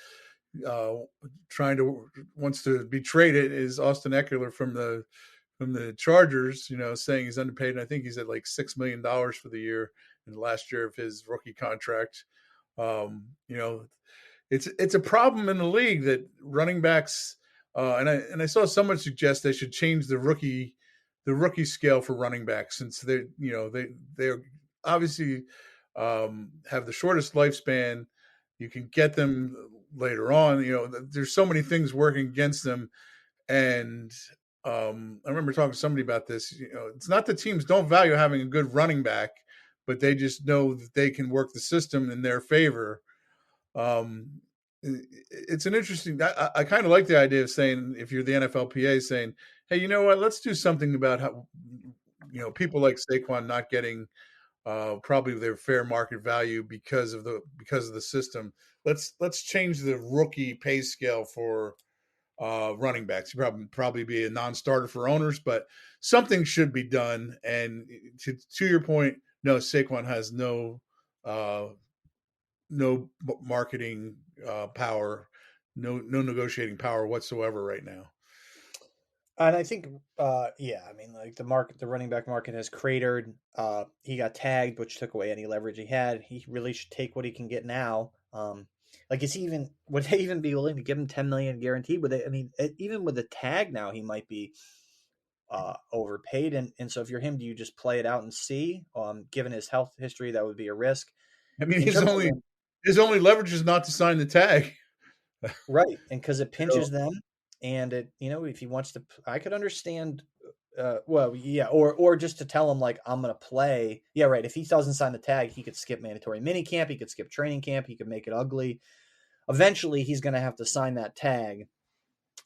wants to be traded is Austin Eckler from the Chargers. Saying he's underpaid, and I think he's at like $6 million for the year in the last year of his rookie contract. It's a problem in the league that running backs. And I saw someone suggest they should change the rookie scale for running backs, since they're obviously have the shortest lifespan. You can get them later on. There's so many things working against them. And I remember talking to somebody about this. It's not that teams don't value having a good running back, but they just know that they can work the system in their favor. It's an interesting. I kind of like the idea of saying, if you're the NFLPA, saying, "Hey, you know what? Let's do something about how people like Saquon not getting probably their fair market value because of the system. Let's change the rookie pay scale for running backs. He probably be a non-starter for owners, but something should be done. And to your point, no, Saquon has no marketing power, no negotiating power whatsoever right now. And I think, yeah, I mean, like the running back market has cratered. He got tagged, which took away any leverage he had. He really should take what he can get now. Like, would they even be willing to give him 10 million guaranteed? Would they? I mean, even with the tag now, he might be overpaid. And so if you're him, do you just play it out and see? Given his health history, that would be a risk. I mean, In terms of his only leverage is not to sign the tag. right, and because it pinches them, and if he wants to, I could understand. Well, yeah, or just to tell him like I'm gonna play. Yeah, right. If he doesn't sign the tag, he could skip mandatory minicamp. He could skip training camp. He could make it ugly. Eventually, he's gonna have to sign that tag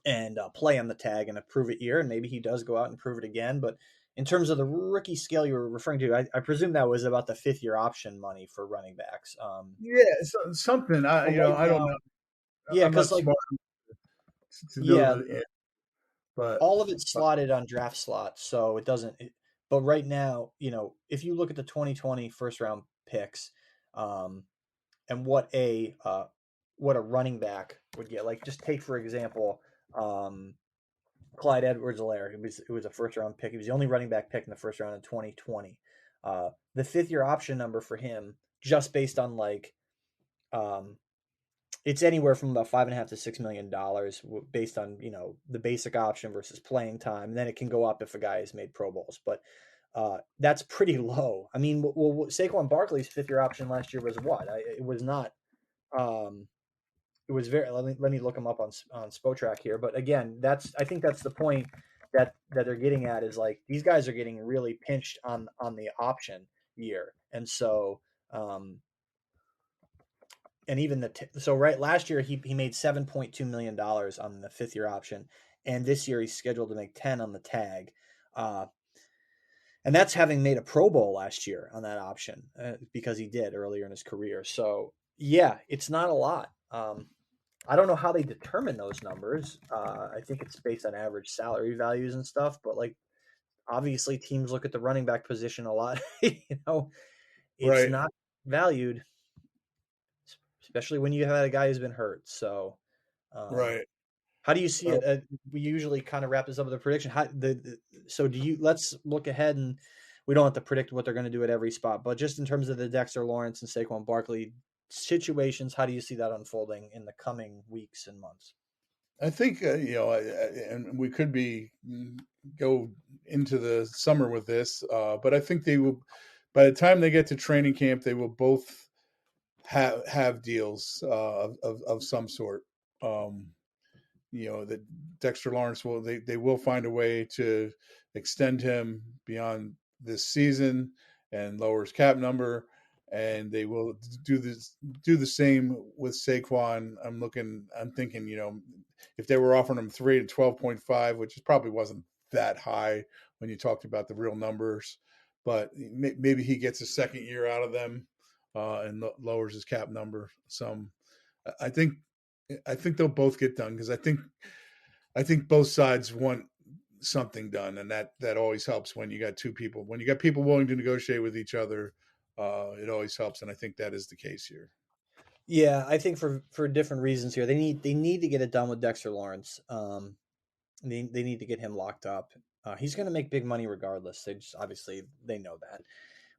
and play on the tag and a prove it year, and maybe he does go out and prove it again. But in terms of the rookie scale you were referring to, I presume that was about the 5th-year option money for running backs. Yeah, something. I don't know. Yeah, I'm not because like smart to know yeah, the, but all of it's slotted on draft slots, so it doesn't. But right now, if you look at the 2020 first round picks, and what a running back would get, like just take for example, Clyde Edwards-Helaire. It was a first round pick. He was the only running back pick in the first round in 2020. The 5th-year option number for him, just based on like, it's anywhere from about $5.5 to $6 million based on the basic option versus playing time. And then it can go up if a guy has made Pro Bowls, but that's pretty low. I mean, Saquon Barkley's 5th-year option last year was what? It was not. It was very. Let me look him up on Spotrac here. But again, I think that's the point that they're getting at, is like these guys are getting really pinched on the option year, and so. And even so right last year he made $7.2 million on the 5th-year option, and this year he's scheduled to make 10 on the tag, and that's having made a Pro Bowl last year on that option, because he did earlier in his career. So yeah, it's not a lot. I don't know how they determine those numbers. I think it's based on average salary values and stuff, but like obviously teams look at the running back position a lot. It's right. not valued, especially when you have a guy who's been hurt. So, Right. how do you see it? We usually kind of wrap this up with a prediction. So do you? Let's look ahead, and we don't have to predict what they're going to do at every spot, but just in terms of the Dexter Lawrence and Saquon Barkley situations, how do you see that unfolding in the coming weeks and months? I think and we could go into the summer with this, but I think they will. By the time they get to training camp, they will both have deals of some sort. That Dexter Lawrence they will find a way to extend him beyond this season and lower his cap number, and they will do the same with Saquon. I'm thinking, if they were offering him 3 and 12.5, which probably wasn't that high when you talked about the real numbers, but maybe he gets a second year out of them and lowers his cap number some. I think they'll both get done, because I think both sides want something done, and that always helps when you got people willing to negotiate with each other. It always helps, and I think that is the case here. Yeah, I think for different reasons here, they need to get it done with Dexter Lawrence. They need to get him locked up. He's going to make big money regardless. Obviously they know that.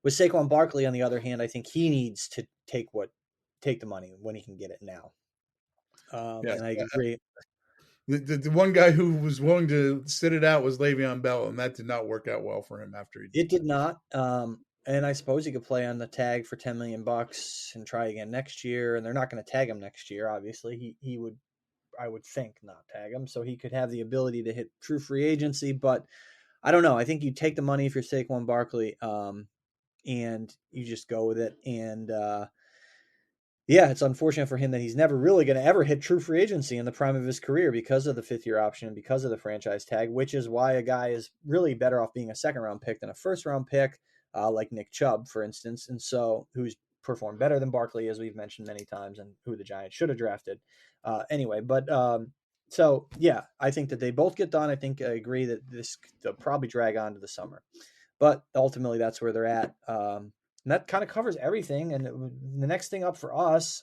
With Saquon Barkley, on the other hand, I think he needs to take the money when he can get it now. Yes. And I agree. The one guy who was willing to sit it out was Le'Veon Bell, and that did not work out well for him after he did. It did not. And I suppose he could play on the tag for $10 million and try again next year. And they're not going to tag him next year. Obviously, he would, I would think, not tag him, so he could have the ability to hit true free agency. But I don't know. I think you take the money if you're Saquon Barkley, and you just go with it. And Yeah, it's unfortunate for him that he's never really going to ever hit true free agency in the prime of his career because of the 5th-year option, because of the franchise tag, which is why a guy is really better off being a second-round pick than a first-round pick, like Nick Chubb, for instance, and so who's performed better than Barkley, as we've mentioned many times, and who the Giants should have drafted. So yeah, I think that they both get done. I think I agree that they'll probably drag on to the summer, but ultimately that's where they're at. And that kind of covers everything. And the next thing up for us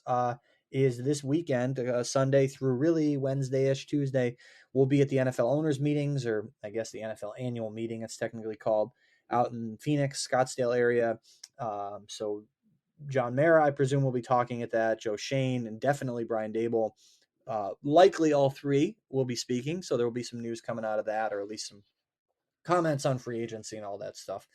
is this weekend, Sunday through really Wednesday-ish, Tuesday. We'll be at the NFL owners meetings, or I guess the NFL annual meeting, it's technically called, out in Phoenix, Scottsdale area. So John Mara, I presume, will be talking at that. Joe Schoen, and definitely Brian Daboll. Likely all three will be speaking. So there will be some news coming out of that, or at least some comments on free agency and all that stuff.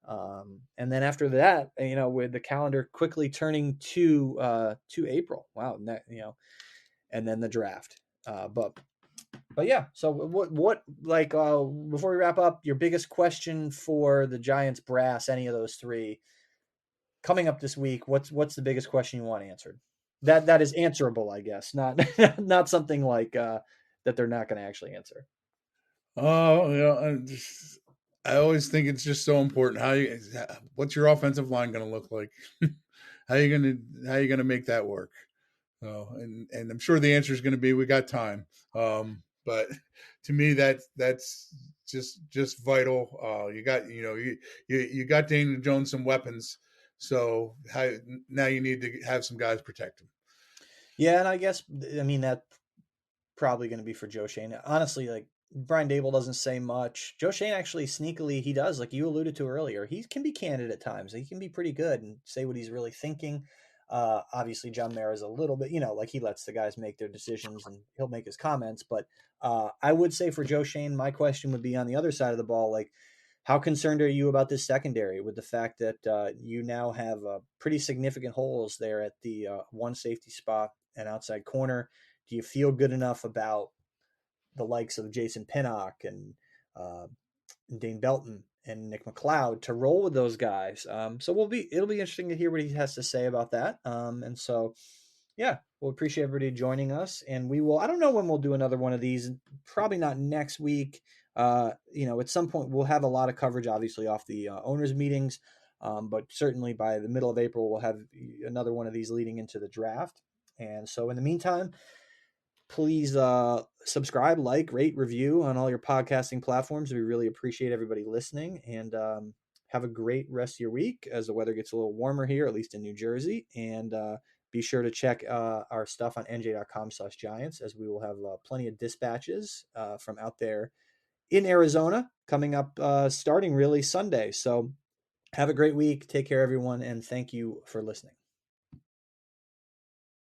And then after that, with the calendar quickly turning to April, wow, and then the draft. But yeah, so what before we wrap up, your biggest question for the Giants brass, any of those three coming up this week, what's the biggest question you want answered? That is answerable, I guess, not something like that they're not going to actually answer. Oh, I always think it's just so important. What's your offensive line going to look like? How are you going to make that work? And I'm sure the answer is going to be, we got time. But to me, that's just vital. You got Daniel Jones some weapons. So now you need to have some guys protect him. Yeah. And I guess, that's probably going to be for Joe Schoen. Honestly, like, Brian Daboll doesn't say much. Joe Schoen actually sneakily, he does, like you alluded to earlier, he can be candid at times. He can be pretty good and say what he's really thinking. Obviously, John Mara is a little bit, like he lets the guys make their decisions and he'll make his comments. But I would say for Joe Schoen, my question would be on the other side of the ball, like, how concerned are you about this secondary with the fact that you now have pretty significant holes there at the one safety spot and outside corner? Do you feel good enough about the likes of Jason Pinnock and Dane Belton and Nick McLeod to roll with those guys? So it'll be interesting to hear what he has to say about that. And so, yeah, we'll appreciate everybody joining us, and we will. I don't know when we'll do another one of these. Probably not next week. At some point we'll have a lot of coverage, obviously, off the owners meetings. But certainly by the middle of April, we'll have another one of these leading into the draft. And so in the meantime, please subscribe, like, rate, review on all your podcasting platforms. We really appreciate everybody listening, and have a great rest of your week as the weather gets a little warmer here, at least in New Jersey. And be sure to check our stuff on NJ.com/Giants, as we will have plenty of dispatches from out there in Arizona coming up starting really Sunday. So have a great week. Take care, everyone, and thank you for listening.